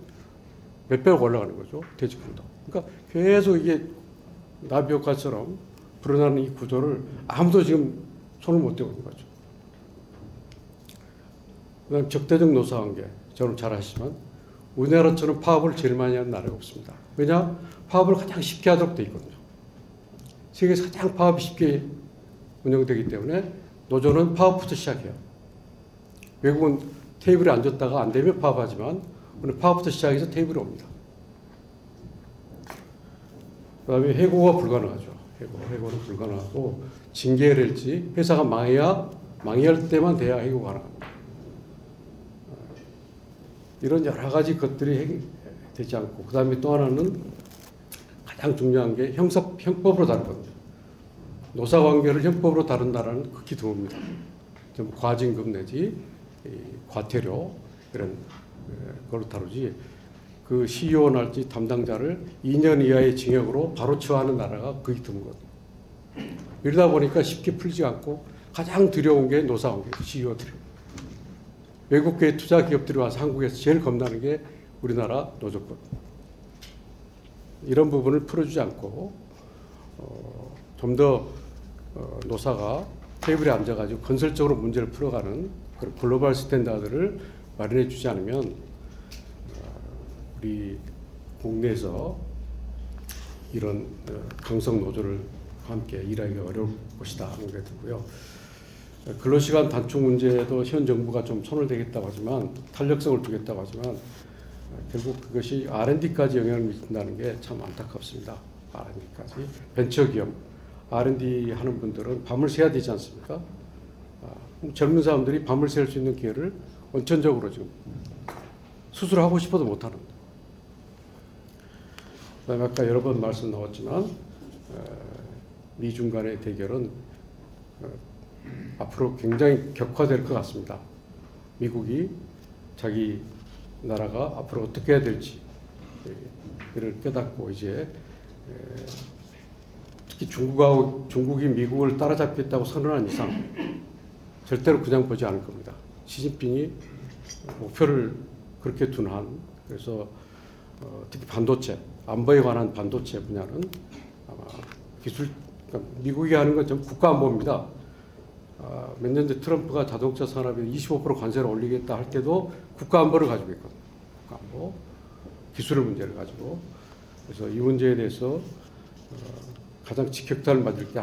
몇 배가 올라가는 거죠. 퇴직금도. 그러니까 계속 이게 나비 효과처럼 불어나는 이 구조를 아무도 지금 손을 못 대고 있는 거죠. 그다음 적대적 노사관계. 저는 잘 아시지만 우리나라처럼 파업을 제일 많이 하는 나라가 없습니다. 왜냐? 파업을 가장 쉽게 하도록 돼 있거든요. 세계에서 가장 파업이 쉽게 운영되기 때문에 노조는 파업부터 시작해요. 외국은 테이블에 앉았다가 안 되면 파업하지만 오늘 파업부터 시작해서 테이블에 옵니다. 그다음에 해고가 불가능하죠. 해고는 불가능하고 징계를 할지 회사가 망해야 때만 돼야 해고가 가능합니다. 이런 여러 가지 것들이 되지 않고 그다음에 또 하나는 가장 중요한 게 형법으로 다루거든요. 노사관계를 형법으로 다룬 나라는 극히 드뭅니다. 좀 과징금 내지 과태료 이런 걸로 다루지 그 CEO날지 담당자를 2년 이하의 징역으로 바로 처하는 나라가 극히 드물거든요. 이러다 보니까 쉽게 풀지 않고 가장 두려운 게 노사관계예요. CEO들이. 외국계 투자 기업들이 와서 한국에서 제일 겁나는 게 우리나라 노조권. 이런 부분을 풀어주지 않고 좀 더 노사가 테이블에 앉아가지고 건설적으로 문제를 풀어가는 그런 글로벌 스탠다드를 마련해주지 않으면 우리 국내에서 이런 강성 노조를 함께 일하기가 어려울 것이다 하는 게 들고요. 근로시간 단축 문제도 현 정부가 좀 손을 대겠다고 하지만 탄력성을 주겠다고 하지만 결국 그것이 R&D까지 영향을 미친다는 게 참 안타깝습니다. R&D까지 벤처기업 R&D 하는 분들은 밤을 새야 되지 않습니까? 젊은 사람들이 밤을 샐 수 있는 기회를 원천적으로 지금 수술하고 싶어도 못하는. 그다음에 아까 여러 번 말씀 나왔지만 미중 간의 대결은 앞으로 굉장히 격화될 것 같습니다. 미국이 자기 나라가 앞으로 어떻게 해야 될지 이를 깨닫고 이제 특히 중국이 미국을 따라잡겠다고 선언한 이상 절대로 그냥 보지 않을 겁니다. 시진핑이 목표를 그렇게 둔 한 그래서 특히 반도체 안보에 관한 반도체 분야는 아마 그러니까 미국이 하는 건 좀 국가 안보입니다. 몇 년 전 트럼프가 자동차 산업에 25% 관세를 올리겠다 할 때도 국가 안보를 가지고 있거든요. 국가 안보, 기술 문제를 가지고. 그래서 이 문제에 대해서 가장 직격탄을 맞을 게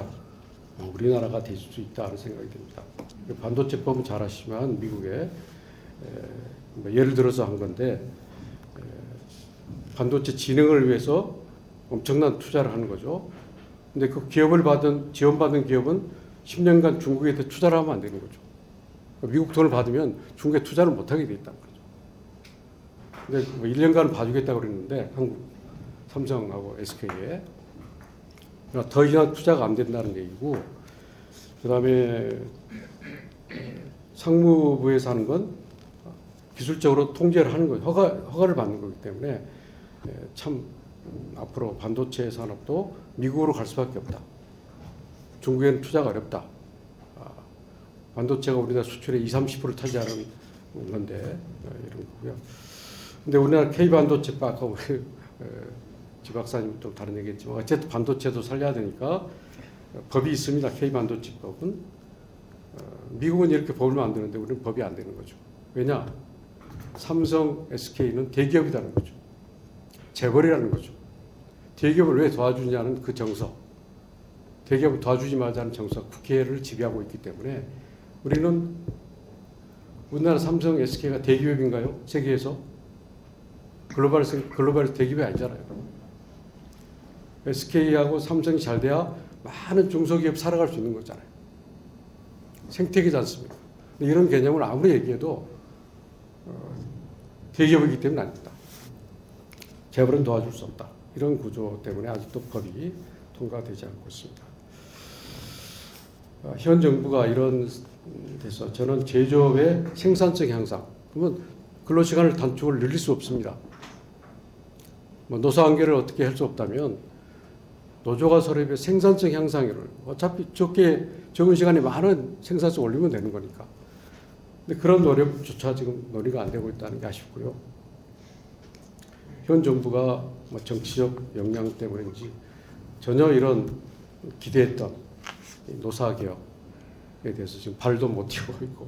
우리나라가 될 수 있다는 생각이 듭니다. 반도체법은 잘 아시지만 미국에 예를 들어서 한 건데 반도체 진흥을 위해서 엄청난 투자를 하는 거죠. 근데 그 지원받은 기업은 10년간 중국에 투자를 하면 안 되는 거죠. 미국 돈을 받으면 중국에 투자를 못하게 돼 있다는 거죠. 근데 뭐 1년간 봐주겠다고 그랬는데 한국 삼성하고 SK에 더 이상 투자가 안 된다는 얘기고 그다음에 상무부에서 하는 건 기술적으로 통제를 하는 거예요. 허가를 받는 거기 때문에 참 앞으로 반도체 산업도 미국으로 갈 수밖에 없다. 중국에는 투자가 어렵다. 반도체가 우리나라 수출의 20-30%를 차지하는 건데 이런 거고요. 근데 우리나라 K반도체 아까 우리 지 박사님 좀 다른 얘기했지만 어쨌든 반도체도 살려야 되니까 법이 있습니다. K반도체법은 미국은 이렇게 법을 만드는데 우리는 법이 안 되는 거죠. 왜냐? 삼성, SK는 대기업이라는 거죠. 재벌이라는 거죠. 대기업을 왜 도와주냐는 그 정서. 대기업을 도와주지 말자는 정서, 국회를 지배하고 있기 때문에 우리나라 삼성, SK가 대기업인가요? 세계에서? 글로벌 대기업이 아니잖아요. SK하고 삼성이 잘 돼야 많은 중소기업 살아갈 수 있는 거잖아요. 생태계지 않습니까? 근데 이런 개념을 아무리 얘기해도 대기업이기 때문에 안 된다. 재벌은 도와줄 수 없다. 이런 구조 때문에 아직도 법이 통과되지 않고 있습니다. 현 정부가 이런 데서 저는 제조업의 생산성 향상, 그러면 근로시간을 단축을 늘릴 수 없습니다. 뭐 노사관계를 어떻게 할 수 없다면 노조가 서로의 생산성 향상을 어차피 적은 시간에 많은 생산성 올리면 되는 거니까. 근데 그런 노력조차 지금 논의가 안 되고 있다는 게 아쉽고요. 현 정부가 뭐 정치적 역량 때문인지 전혀 이런 기대했던 노사개혁에 대해서 지금 발도 못 띄우고 있고,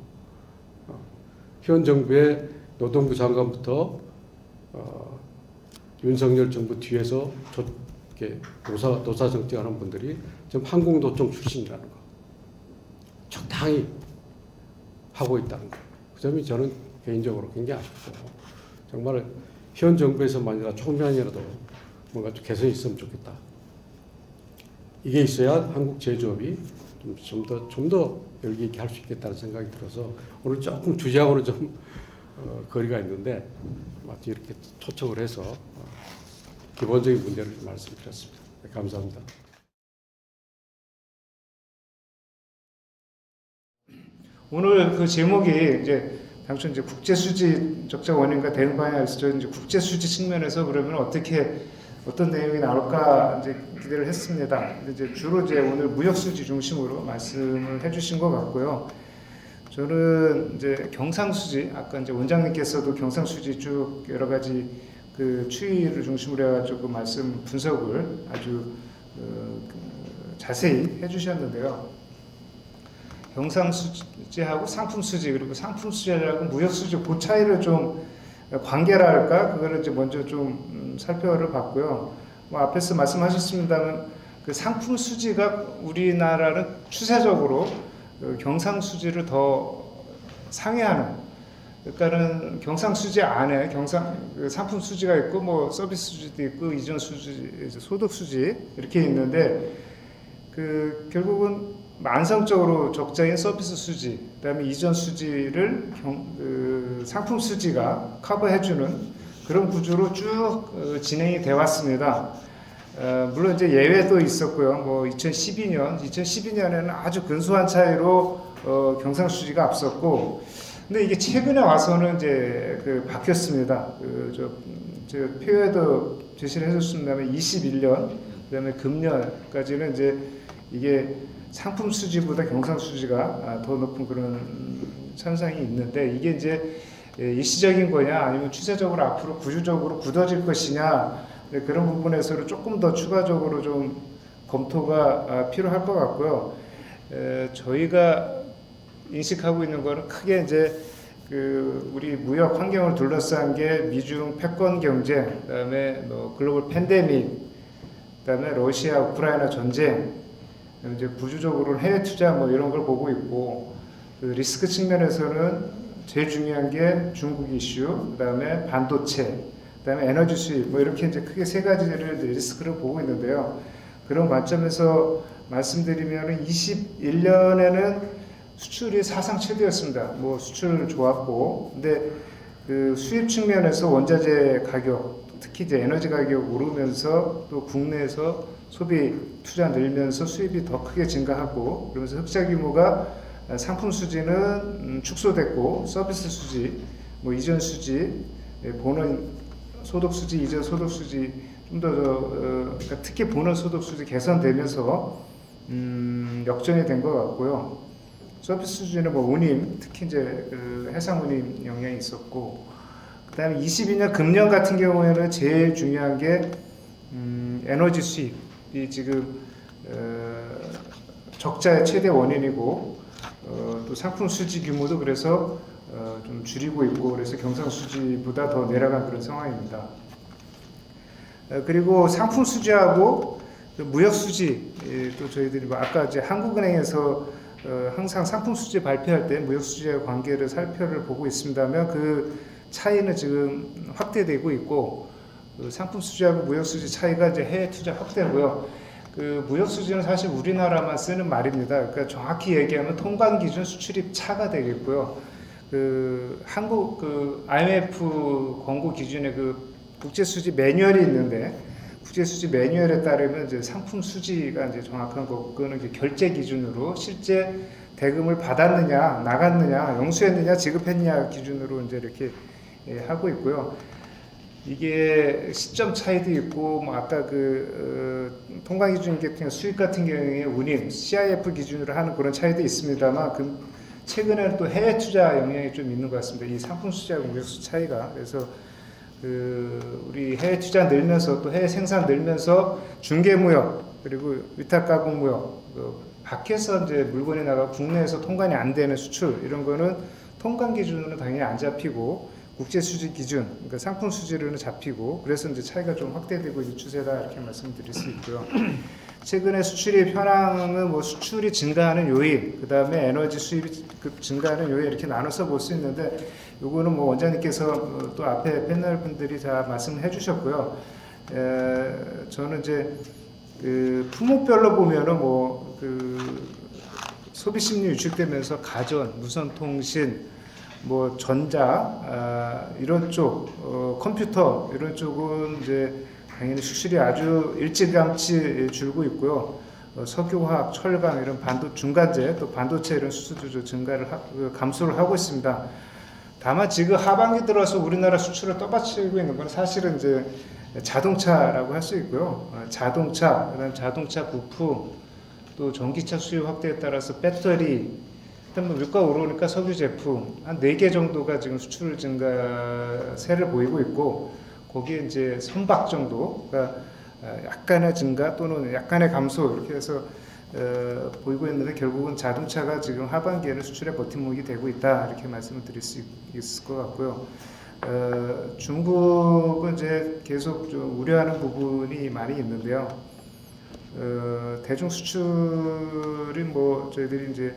현 정부의 노동부 장관부터 윤석열 정부 뒤에서 노사 정책하는 분들이 지금 한국노총 출신이라는 거 적당히 하고 있다는 거, 그 점이 저는 개인적으로 굉장히 아쉽고, 정말 현 정부에서만이라 조금만이라도 뭔가 좀 개선이 있으면 좋겠다. 이게 있어야 한국 제조업이 좀 더 열기 있게 할 수 있겠다는 생각이 들어서 오늘 조금 주제하고는 좀 거리가 있는데 마치 이렇게 초청을 해서 기본적인 문제를 말씀드렸습니다. 네, 감사합니다. 오늘 그 제목이 이제 당초 이제 국제 수지 적자 원인과 대응 방향에서 이제 국제 수지 측면에서 그러면 어떤 내용이 나올까 이제 기대를 했습니다. 근데 이제 주로 이제 오늘 무역 수지 중심으로 말씀을 해주신 것 같고요. 저는 이제 경상 수지, 아까 이제 원장님께서도 경상 수지 쭉 여러 가지 그 추이를 중심으로 해가지고 말씀 분석을 아주 자세히 해주셨는데요. 경상 수지하고 상품 수지, 그리고 상품 수지하고 무역 수지 그 차이를 좀 관계랄까 그거를 이제 먼저 좀 살펴를 봤고요. 뭐 앞에서 말씀하셨습니다만 그 상품 수지가 우리나라는 추세적으로 경상 수지를 더 상회하는, 그러니까는 경상 수지 안에 그 상품 수지가 있고 뭐 서비스 수지도 있고 이전 수지, 소득 수지 이렇게 있는데 그 결국은 만성적으로 적자인 서비스 수지, 그다음에 이전 수지를 상품 수지가 커버해주는 그런 구조로 쭉 진행이 돼 왔습니다. 물론 이제 예외도 있었고요. 뭐 2012년에는 아주 근소한 차이로 경상 수지가 앞섰고, 근데 이게 최근에 와서는 이제 바뀌었습니다. 제가 표에도 제시를 해줬습니다만 21년, 그다음에 금년까지는 이제 이게 상품 수지보다 경상 수지가 더 높은 그런 현상이 있는데, 이게 이제 일시적인 거냐 아니면 추세적으로 앞으로 구조적으로 굳어질 것이냐, 그런 부분에서는 조금 더 추가적으로 좀 검토가 필요할 것 같고요. 저희가 인식하고 있는 거는 크게 이제 우리 무역 환경을 둘러싼 게 미중 패권 경쟁, 그다음에 뭐 글로벌 팬데믹, 그다음에 러시아 우크라이나 전쟁, 이제 구조적으로 해외 투자 뭐 이런 걸 보고 있고, 그 리스크 측면에서는 제일 중요한 게 중국 이슈, 그다음에 반도체, 그다음에 에너지 수입, 뭐 이렇게 이제 크게 세 가지를 이제 리스크를 보고 있는데요. 그런 관점에서 말씀드리면은 21년에는 수출이 사상 최대였습니다. 뭐 수출 좋았고, 근데 그 수입 측면에서 원자재 가격, 특히 이제 에너지 가격 오르면서 또 국내에서 소비 투자 늘면서 수입이 더 크게 증가하고, 그러면서 흑자 규모가 상품 수지는 축소됐고, 서비스 수지, 뭐 이전 수지, 본원 소득 수지, 이전 소득 수지 좀 더 그러니까 특히 본원 소득 수지 개선되면서 역전이 된 것 같고요. 서비스 수지는 뭐 운임, 특히 이제 해상 운임 영향이 있었고, 그다음에 22년 금년 같은 경우에는 제일 중요한 게 에너지 수입이 지금 적자의 최대 원인이고, 또 상품 수지 규모도 그래서 좀 줄이고 있고, 그래서 경상 수지보다 더 내려간 그런 상황입니다. 그리고 상품 수지하고 무역 수지, 또 저희들이 뭐 아까 이제 한국은행에서 항상 상품 수지 발표할 때 무역 수지의 관계를 살펴를 보고 있습니다만, 그 차이는 지금 확대되고 있고 그 상품 수지하고 무역 수지 차이가 이제 해외 투자 확대고요. 그 무역 수지는 사실 우리나라만 쓰는 말입니다. 그러니까 정확히 얘기하면 통관 기준 수출입 차가 되겠고요. 그 한국 그 IMF 권고 기준의 그 국제 수지 매뉴얼이 있는데 국제 수지 매뉴얼에 따르면 이제 상품 수지가 이제 정확한 거고 그거는 이제 결제 기준으로 실제 대금을 받았느냐 나갔느냐 영수했느냐 지급했느냐 기준으로 이제 이렇게 하고 있고요. 이게 시점 차이도 있고 뭐 아까 통관 기준 같은 경우 수입 같은 경우에 운임 CIF 기준으로 하는 그런 차이도 있습니다만 그 최근에는 또 해외 투자 영향이 좀 있는 것 같습니다. 이 상품 수지하고 무역 수지 차이가 그래서 우리 해외 투자 늘면서 또 해외 생산 늘면서 중개 무역 그리고 위탁 가공 무역 밖에서 이제 물건이 나가 국내에서 통관이 안 되는 수출 이런 거는 통관 기준으로는 당연히 안 잡히고 국제 수지 기준 그러니까 상품 수지로는 잡히고 그래서 이제 차이가 좀 확대되고 있는 추세다 이렇게 말씀드릴 수 있고요. 최근에 수출입 현황은 뭐 수출이 증가하는 요인, 그 다음에 에너지 수입이 증가하는 요인 이렇게 나눠서 볼 수 있는데 요거는 뭐 원장님께서 또 앞에 패널 분들이 다 말씀을 해주셨고요. 저는 이제 그 품목별로 보면은 뭐 소비 심리 위축되면서 가전, 무선통신, 뭐 전자 이런 쪽, 컴퓨터 이런 쪽은 이제 당연히 수출이 아주 일찌감치 줄고 있고요. 석유화학, 철강 이런 중간재 또 반도체 이런 수출도 감소를 하고 있습니다. 다만 지금 하반기 들어서 우리나라 수출을 떠받치고 있는 건 사실은 이제 자동차라고 할 수 있고요. 자동차, 그다음 자동차 부품, 또 전기차 수요 확대에 따라서 배터리, 일단 뭐 물가 오르니까 석유 제품 한 4개 정도가 지금 수출 증가세를 보이고 있고. 거기에 이제 선박 정도가 약간의 증가 또는 약간의 감소 이렇게 해서 보이고 있는데 결국은 자동차가 지금 하반기에는 수출의 버팀목이 되고 있다 이렇게 말씀을 드릴 수 있을 것 같고요. 중국은 이제 계속 좀 우려하는 부분이 많이 있는데요. 대중 수출이 뭐 저희들이 이제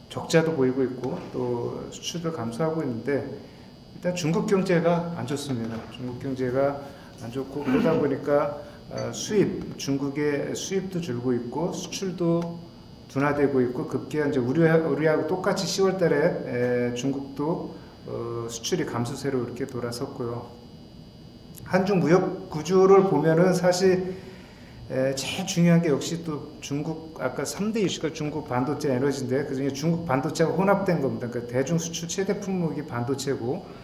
적자도 보이고 있고 또 수출도 감소하고 있는데. 일단 중국 경제가 안 좋습니다. 중국 경제가 안 좋고 그러다 보니까 중국의 수입도 줄고 있고 수출도 둔화되고 있고 급기야 이제 우리하고 똑같이 10월달에 중국도 수출이 감소세로 이렇게 돌아섰고요. 한중 무역 구조를 보면은 사실 제일 중요한 게 역시 또 중국 아까 3대 이슈가 중국 반도체 에너지인데 그중에 중국 반도체가 혼합된 겁니다. 그러니까 대중 수출 최대 품목이 반도체고.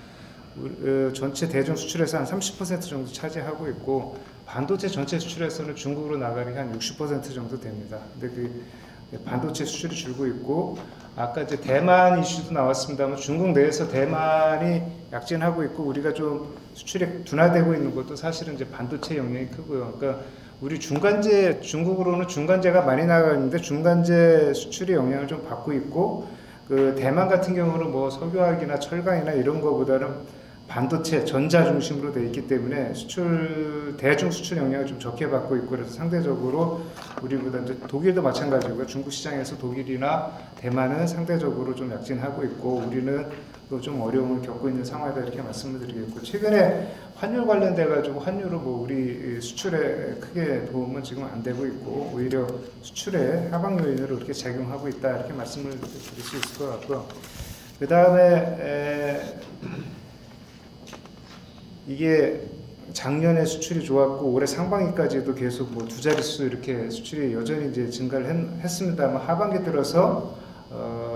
전체 대중 수출에서 한 30% 정도 차지하고 있고 반도체 전체 수출에서는 중국으로 나가는 게 한 60% 정도 됩니다. 근데 그 반도체 수출이 줄고 있고 아까 이제 대만 이슈도 나왔습니다만 중국 내에서 대만이 약진하고 있고 우리가 좀 수출이 둔화되고 있는 것도 사실은 이제 반도체 영향이 크고요. 그러니까 우리 중간재 중국으로는 중간재가 많이 나가는데 중간재 수출이 영향을 좀 받고 있고 그 대만 같은 경우는 뭐 석유화학이나 철강이나 이런 거보다는 반도체, 전자 중심으로 되어 있기 때문에 대중 수출 영향을 좀 적게 받고 있고 그래서 상대적으로 우리보다 이제 독일도 마찬가지고요. 중국 시장에서 독일이나 대만은 상대적으로 좀 약진하고 있고 우리는 또 좀 어려움을 겪고 있는 상황이다 이렇게 말씀을 드리겠고 최근에 환율 관련돼 가지고 환율은 뭐 우리 수출에 크게 도움은 지금 안 되고 있고 오히려 수출에 하방 요인으로 이렇게 작용하고 있다 이렇게 말씀을 드릴 수 있을 것 같고요. 그 다음에 이게 작년에 수출이 좋았고 올해 상반기까지도 계속 뭐 두 자릿수 이렇게 수출이 여전히 이제 증가를 했습니다만 하반기 들어서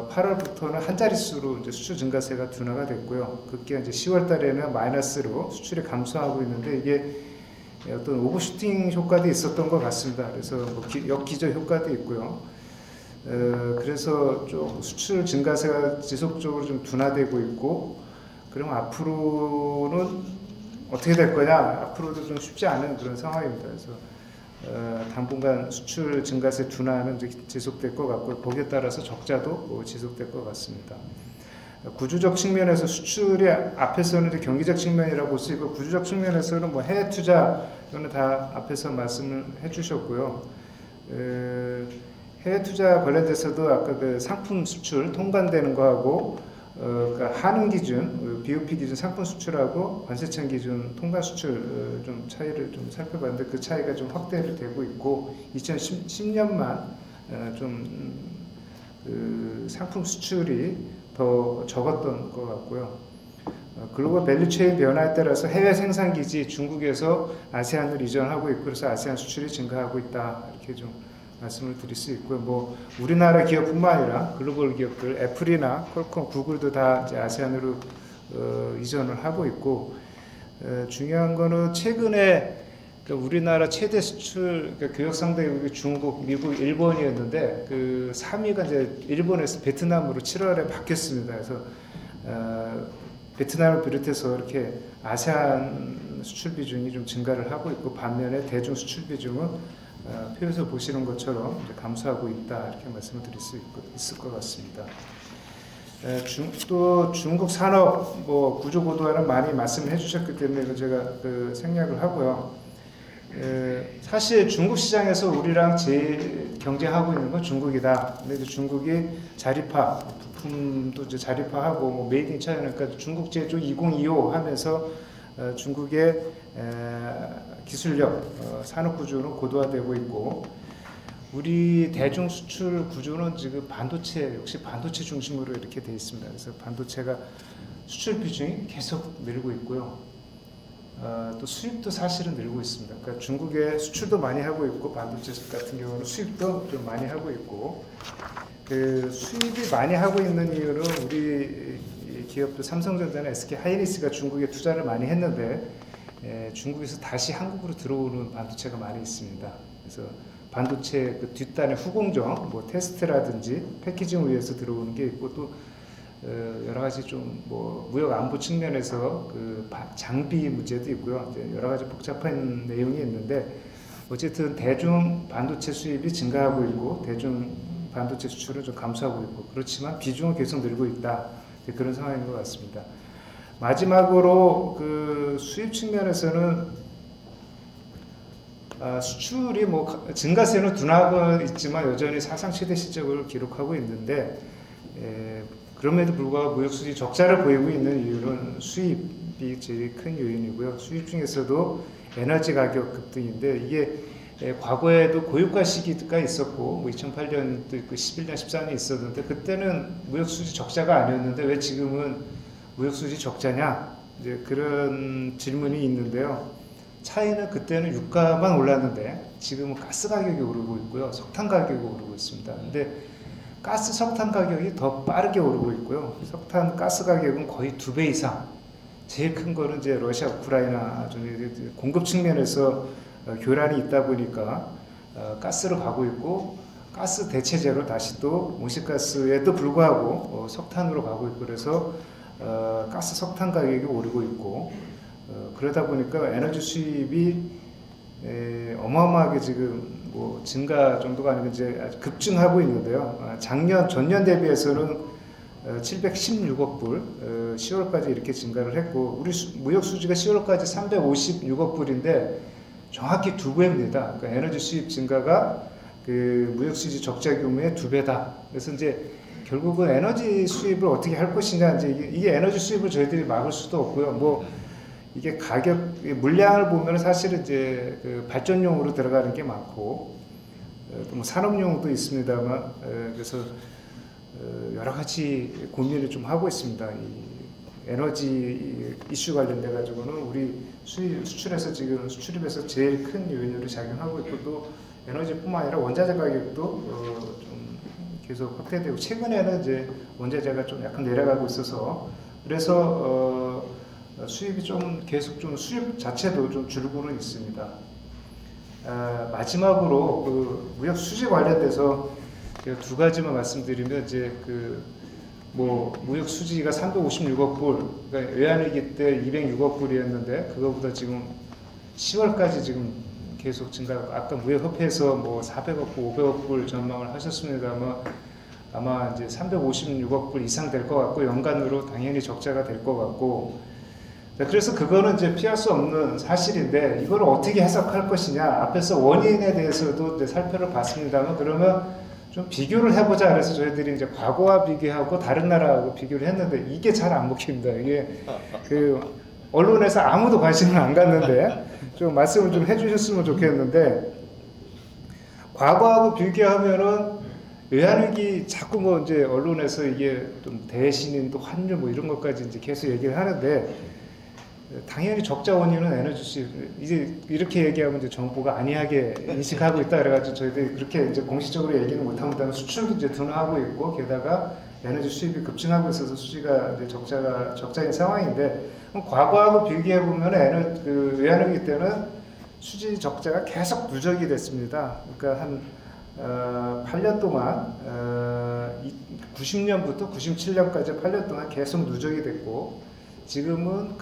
8월부터는 한 자릿수로 이제 수출 증가세가 둔화가 됐고요. 급기야 이제 10월 달에는 마이너스로 수출이 감소하고 있는데 이게 어떤 오버슈팅 효과도 있었던 것 같습니다. 그래서 뭐 역기저 효과도 있고요. 그래서 좀 수출 증가세가 지속적으로 좀 둔화되고 있고 그럼 앞으로는 어떻게 될 거냐? 앞으로도 좀 쉽지 않은 그런 상황입니다. 그래서 당분간 수출 증가세 둔화는 지속될 것 같고 거기에 따라서 적자도 지속될 것 같습니다. 구조적 측면에서 수출이 앞에서는 이제 경기적 측면이라고 볼 수 있고 구조적 측면에서는 뭐 해외 투자 이거는 다 앞에서 말씀을 해주셨고요. 해외 투자 관련돼서도 아까 그 상품 수출 통관되는 거하고 그러니까 한은 기준, BOP 기준 상품 수출하고 관세청 기준 통관 수출 좀 차이를 좀 살펴봤는데 그 차이가 좀 확대를 되고 있고 2010년만 그 상품 수출이 더 적었던 것 같고요. 글로벌 밸류체인 변화에 따라서 해외 생산 기지 중국에서 아세안으로 이전하고 있고 그래서 아세안 수출이 증가하고 있다 이렇게 좀 말씀을 드릴 수 있고요. 뭐 우리나라 기업뿐만 아니라 글로벌 기업들 애플이나 퀄컴, 구글도 다 이제 아세안으로 이전을 하고 있고 중요한 거는 최근에 그러니까 우리나라 최대 수출 그러니까 교역 상대국이 중국, 미국, 일본이었는데 그 3위가 이제 일본에서 베트남으로 7월에 바뀌었습니다. 그래서 베트남을 비롯해서 이렇게 아세안 수출 비중이 좀 증가를 하고 있고 반면에 대중 수출 비중은 표에서 보시는 것처럼 이제 감소하고 있다 이렇게 말씀을 드릴 수 있을 것 같습니다. 또 중국 산업 뭐 구조 고도화는 많이 말씀해 주셨기 때문에 이거 제가 생략을 하고요. 사실 중국 시장에서 우리랑 제일 경쟁하고 있는 건 중국이다. 근데 이제 중국이 자리파 부품도 이제 자리파하고 뭐 메이드 인 차이나니까 중국 제조 2025 하면서 중국의 기술력, 산업 구조는 고도화되고 있고 우리 대중 수출 구조는 지금 반도체 역시 반도체 중심으로 이렇게 돼 있습니다. 그래서 반도체가 수출 비중이 계속 늘고 있고요. 또 수입도 사실은 늘고 있습니다. 그러니까 중국에 수출도 많이 하고 있고 반도체 같은 경우는 수입도 좀 많이 하고 있고 그 수입이 많이 하고 있는 이유는 우리 기업들 삼성전자나 SK 하이닉스가 중국에 투자를 많이 했는데 중국에서 다시 한국으로 들어오는 반도체가 많이 있습니다. 그래서 반도체 그 뒷단의 후공정, 뭐 테스트라든지 패키징을 위해서 들어오는 게 있고 또 여러 가지 좀 뭐 무역 안보 측면에서 그 장비 문제도 있고요. 이제 여러 가지 복잡한 내용이 있는데 어쨌든 대중 반도체 수입이 증가하고 있고 대중 반도체 수출은 좀 감소하고 있고 그렇지만 비중은 계속 늘고 있다. 그런 상황인 것 같습니다. 마지막으로 그 수입 측면에서는 수출이 뭐 증가세는 둔화가 있지만 여전히 사상 최대 실적을 기록하고 있는데 그럼에도 불구하고 무역 수지 적자를 보이고 있는 이유는 수입이 제일 큰 요인이고요. 수입 중에서도 에너지 가격 급등인데 이게 과거에도 고유가 시기가 있었고 뭐 2008년도 있고 11년, 14년이 있었는데 그때는 무역 수지 적자가 아니었는데 왜 지금은 무역 수지 적자냐? 이제 그런 질문이 있는데요. 차이는 그때는 유가만 올랐는데 지금은 가스 가격이 오르고 있고요. 석탄 가격이 오르고 있습니다. 근데 가스, 석탄 가격이 더 빠르게 오르고 있고요. 석탄, 가스 가격은 거의 2배 이상. 제일 큰 거는 이제 러시아, 우크라이나 공급 측면에서 교란이 있다 보니까 가스로 가고 있고 가스 대체제로 다시 또 온실가스에도 불구하고 석탄으로 가고 있고 그래서 가스, 석탄 가격이 오르고 있고 그러다 보니까 에너지 수입이 어마어마하게 지금 뭐 증가 정도가 아니고 이제 아주 급증하고 있는데요. 전년 대비해서는 716억 불 10월까지 이렇게 증가를 했고 우리 무역 수지가 10월까지 356억 불인데 정확히 2배입니다. 그러니까 에너지 수입 증가가 그 무역 수지 적자 규모의 2배다. 그래서 이제 결국은 에너지 수입을 어떻게 할 것이냐 이제 이게 에너지 수입을 저희들이 막을 수도 없고요. 뭐 이게 가격 물량을 보면 사실은 이제 그 발전용으로 들어가는 게 많고 또 뭐 산업용도 있습니다만 그래서 여러 가지 고민을 좀 하고 있습니다. 이 에너지 이슈 관련돼 가지고는 우리 수출에서 지금 수출입에서 제일 큰 요인으로 작용하고 있고 또 에너지뿐만 아니라 원자재 가격도 좀 계속 확대되고 최근에는 이제 원자재가 좀 약간 내려가고 있어서 그래서 수입이 좀 계속 좀 수입 자체도 좀 줄고는 있습니다. 마지막으로 그 무역 수지 관련돼서 제가 두 가지만 말씀드리면 이제 그 뭐 무역 수지가 356억 불, 그러니까 외환위기 때 206억 불이었는데 그거보다 지금 10월까지 지금 계속 증가하고 아까 무역협회에서 뭐 400억 불, 500억 불 전망을 하셨습니다만 아마 이제 356억 불 이상 될 것 같고 연간으로 당연히 적자가 될 것 같고 그래서 그거는 이제 피할 수 없는 사실인데 이걸 어떻게 해석할 것이냐 앞에서 원인에 대해서도 이제 살펴를 봤습니다만 그러면 좀 비교를 해보자 그래서 저희들이 이제 과거와 비교하고 다른 나라하고 비교를 했는데 이게 잘 안 먹힙니다. 이게 그 언론에서 아무도 관심을 안 갖는데 좀 말씀을 좀 해주셨으면 좋겠는데 과거하고 비교하면은 외환위기 자꾸 뭐 이제 언론에서 이게 좀 대신인 또 환율 뭐 이런 것까지 이제 계속 얘기를 하는데 당연히 적자 원인은 에너지 수입 이제 이렇게 얘기하면 이제 정부가 안이하게 인식하고 있다 그래가지고 저희들이 그렇게 이제 공식적으로 얘기는 못합니다. 수출도 이제 둔화하고 있고 게다가 에너지 수입이 급증하고 있어서 수지가 이제 적자인 상황인데 그럼 과거하고 비교해 보면 그 외환위기 때는 수지 적자가 계속 누적이 됐습니다. 그러니까 한 8년 동안 90년부터 97년까지 8년 동안 계속 누적이 됐고 지금은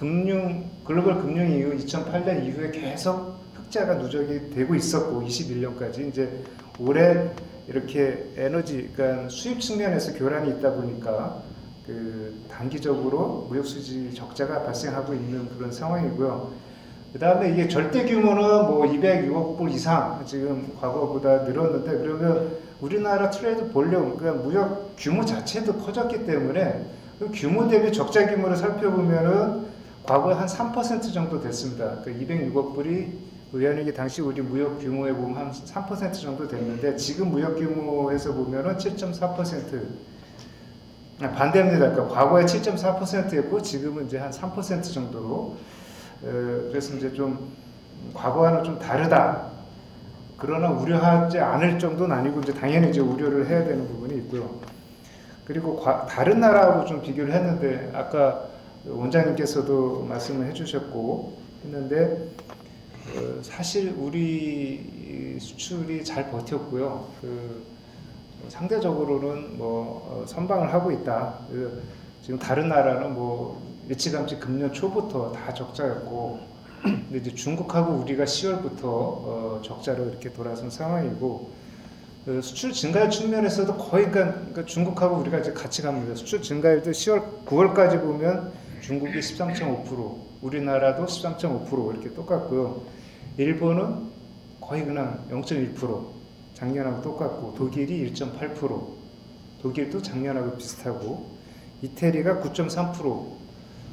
글로벌 금융 이후 2008년 이후에 계속 흑자가 누적이 되고 있었고 21년까지 이제 올해 이렇게 에너지 그러니까 수입 측면에서 교란이 있다 보니까 그 단기적으로 무역 수지 적자가 발생하고 있는 그런 상황이고요. 그 다음에 이게 절대 규모는 뭐 206억 불 이상 지금 과거보다 늘었는데 그러면 우리나라 트레이드 볼륨 그러니까 무역 규모 자체도 커졌기 때문에 그 규모 대비 적자 규모를 살펴보면은 과거에 한 3% 정도 됐습니다. 그 206억 불이 외환위기 당시 우리 무역 규모에 보면 한 3% 정도 됐는데 지금 무역 규모에서 보면은 7.4% 반대입니다. 그러니까 과거에 7.4%였고 지금은 이제 한 3% 정도로 그래서 이제 좀 과거와는 좀 다르다. 그러나 우려하지 않을 정도는 아니고 이제 당연히 이제 우려를 해야 되는 부분이 있고요. 그리고 다른 나라하고 좀 비교를 했는데 아까 원장님께서도 말씀을 해주셨고 했는데 사실 우리 수출이 잘 버텼고요. 상대적으로는 뭐 선방을 하고 있다. 지금 다른 나라는 뭐 일찌감치 금년 초부터 다 적자였고, 근데 이제 중국하고 우리가 10월부터 적자로 이렇게 돌아선 상황이고, 수출 증가율 측면에서도 거의 그러니까 중국하고 우리가 이제 같이 갑니다. 수출 증가율도 10월, 9월까지 보면 중국이 13.5%, 우리나라도 13.5% 이렇게 똑같고요. 일본은 거의 그냥 0.1%, 작년하고 똑같고, 독일이 1.8%, 독일도 작년하고 비슷하고, 이태리가 9.3%.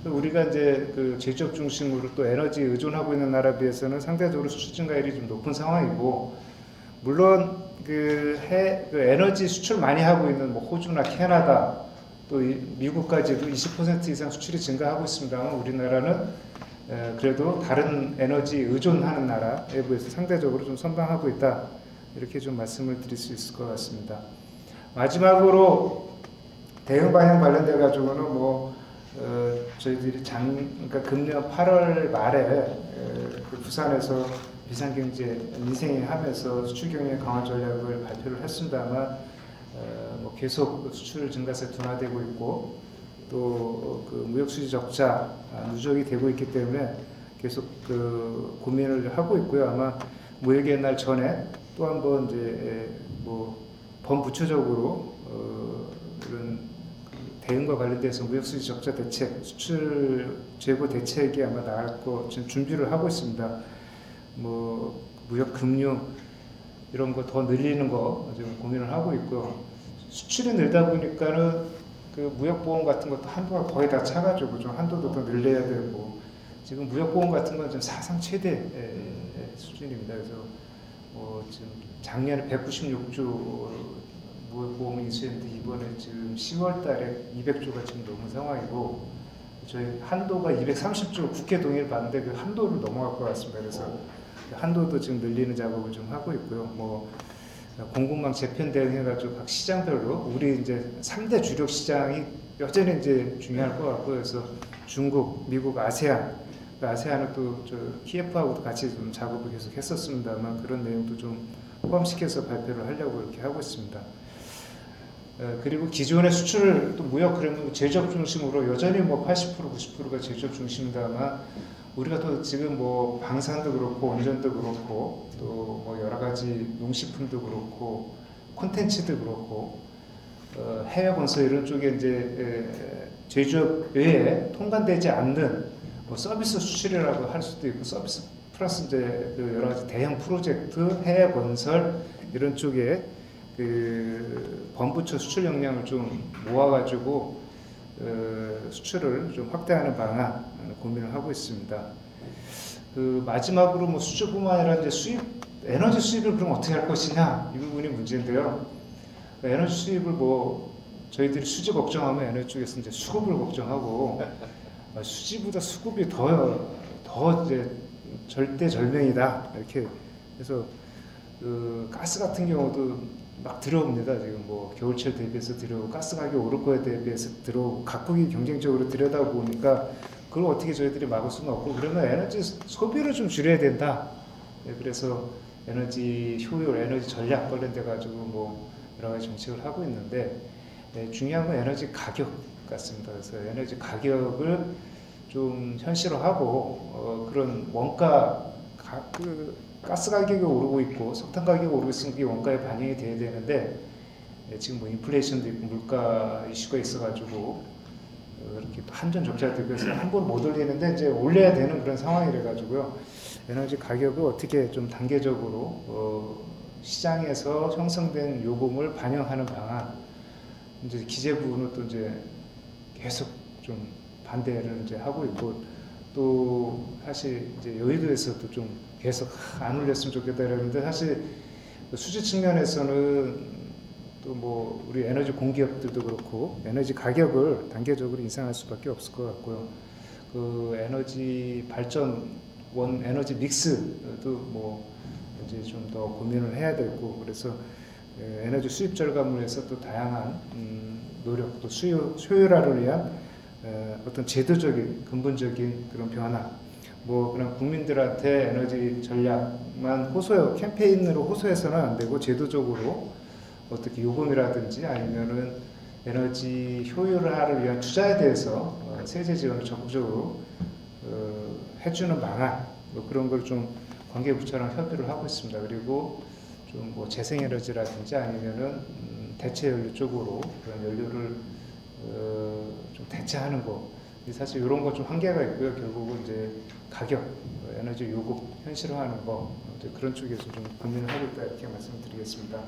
우리가 이제 그 제조업 중심으로 또 에너지 의존하고 있는 나라에 비해서는 상대적으로 수출 증가율이 좀 높은 상황이고, 물론 그 에너지 수출 많이 하고 있는 뭐 호주나 캐나다 또 미국까지도 20% 이상 수출이 증가하고 있습니다만 우리나라는 그래도 다른 에너지 의존하는 나라에 비해서 상대적으로 좀 선방하고 있다 이렇게 좀 말씀을 드릴 수 있을 것 같습니다. 마지막으로 대응 방향 관련돼 가지고는 뭐 저희들이 그러니까 금년 8월 말에 그 부산에서 비상경제 민생이 하면서 수출 경영 강화 전략을 발표를 했습니다만 뭐 계속 수출 증가세 둔화되고 있고 또 그 무역 수지 적자 누적이 되고 있기 때문에 계속 그 고민을 하고 있고요. 아마 무역의 날 전에 또 한번 이제 뭐 범부처적으로 이런 대응과 관련돼서 무역 수지 적자 대책, 수출 재고 대책이 아마 나갈 거 지금 준비를 하고 있습니다. 뭐 무역 금융 이런 거 더 늘리는 거 지금 고민을 하고 있고요. 수출이 늘다 보니까는 그 무역 보험 같은 것도 한도가 거의 다 차가지고 좀 한도도 더 늘려야 되고 지금 무역 보험 같은 건 지금 사상 최대 수준입니다. 그래서 지금 작년에 196조 무역 보험을 인수했는데 이번에 지금 10월달에 200조가 지금 넘은 상황이고 저희 한도가 230조 국회 동의를 받는데 그 한도를 넘어갈 것 같습니다. 그래서 한도도 지금 늘리는 작업을 좀 하고 있고요. 뭐 공급망 재편 대응해가지고 각 시장별로 우리 이제 3대 주력 시장이 여전히 이제 중요할 것 같고요. 그래서 중국, 미국, 아세안, 아세안은 또 저 KF하고도 같이 좀 작업을 계속 했었습니다만 그런 내용도 좀 포함시켜서 발표를 하려고 이렇게 하고 있습니다. 그리고 기존의 수출 또 무역 그러면 제조업 중심으로 여전히 뭐 80% 90%가 제조업 중심입니다만 우리가 또 지금 뭐 방산도 그렇고 원전도 그렇고 또 뭐 여러 가지 농식품도 그렇고 콘텐츠도 그렇고 해외 건설 이런 쪽에 이제 제조업 외에 통관되지 않는 뭐 서비스 수출이라고 할 수도 있고 서비스 플러스 이제 그 여러 가지 대형 프로젝트 해외 건설 이런 쪽에 그 범부처 수출 역량을 좀 모아가지고 수출을 좀 확대하는 방안 고민을 하고 있습니다. 그 마지막으로 뭐 수출뿐만 아니라 이제 수입 에너지 수입을 그럼 어떻게 할 것이냐 이 부분이 문제인데요. 에너지 수입을 뭐 저희들이 수지 걱정하면 에너지 쪽에서 이제 수급을 걱정하고 수지보다 수급이 더 이제 절대절명이다 이렇게 해서 그 가스 같은 경우도 막 들어옵니다. 지금 뭐 겨울철 대비해서 들어오고 가스 가격이 오를 거에 대비해서 들어오고 각국이 경쟁적으로 들여다 보니까 그걸 어떻게 저희들이 막을 수는 없고 그러면 에너지 소비를 좀 줄여야 된다. 네, 그래서 에너지 효율, 에너지 전략 관련돼 가지고 뭐 여러 가지 정책을 하고 있는데 네, 중요한 건 에너지 가격 같습니다. 그래서 에너지 가격을 좀 현실화하고 그런 원가 그 가스 가격이 오르고 있고 석탄 가격이 오르고 있으면 그게 원가에 반영이 돼야 되는데 지금 뭐 인플레이션도 있고 물가 이슈가 있어가지고 이렇게 한전 적자가 되고 해서 한 번 못 올리는데 이제 올려야 되는 그런 상황이래 가지고요. 에너지 가격을 어떻게 좀 단계적으로 시장에서 형성된 요금을 반영하는 방안 이제 기재부는 또 이제 계속 좀 반대를 이제 하고 있고 또 사실 이제 여의도에서도 좀 계속 안 올렸으면 좋겠다 이러는데 사실 수지 측면에서는 또 뭐 우리 에너지 공기업들도 그렇고 에너지 가격을 단계적으로 인상할 수밖에 없을 것 같고요. 그 에너지 발전 원 에너지 믹스도 뭐 이제 좀 더 고민을 해야 되고 그래서 에너지 수입 절감을 해서 또 다양한 노력 또 효율화를 위한 어떤 제도적인 근본적인 그런 변화 뭐 그냥 국민들한테 에너지 전략만 캠페인으로 호소해서는 안 되고 제도적으로 어떻게 요금이라든지 아니면은 에너지 효율화를 위한 투자에 대해서 세제 지원을 적극적으로 해주는 방안 뭐 그런 걸 좀 관계부처랑 협의를 하고 있습니다. 그리고 좀 뭐 재생에너지라든지 아니면은 대체 연료 쪽으로 그런 연료를 좀 대체하는 거 사실 이런 거 좀 한계가 있고요. 결국은 이제 가격, 에너지 요금 현실화하는 거 이제 그런 쪽에서 좀 고민을 하고 있다 이렇게 말씀드리겠습니다.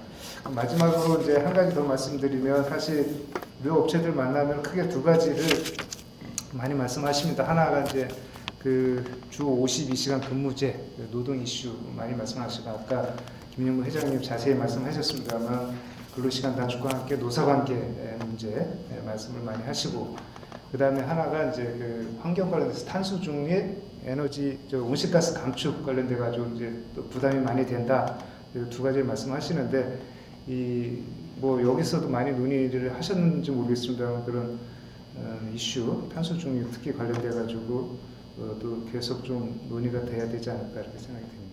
마지막으로 이제 한 가지 더 말씀드리면 사실 우리 업체들 만나면 크게 두 가지를 많이 말씀하십니다. 하나가 이제 그 주 52시간 근무제 노동 이슈 많이 말씀하시고 아까 김영구 회장님 자세히 말씀하셨습니다만 근로시간 단축과 함께 노사관계 문제 말씀을 많이 하시고 그 다음에 하나가 이제 그 환경 관련해서 탄소 중립 에너지 온실가스 감축 관련돼 가지고 이제 또 부담이 많이 된다 두 가지를 말씀하시는데 이 뭐 여기서도 많이 논의를 하셨는지 모르겠습니다만 그런 이슈 탄소 중립 특히 관련돼 가지고 또 계속 좀 논의가 돼야 되지 않을까 이렇게 생각이 듭니다.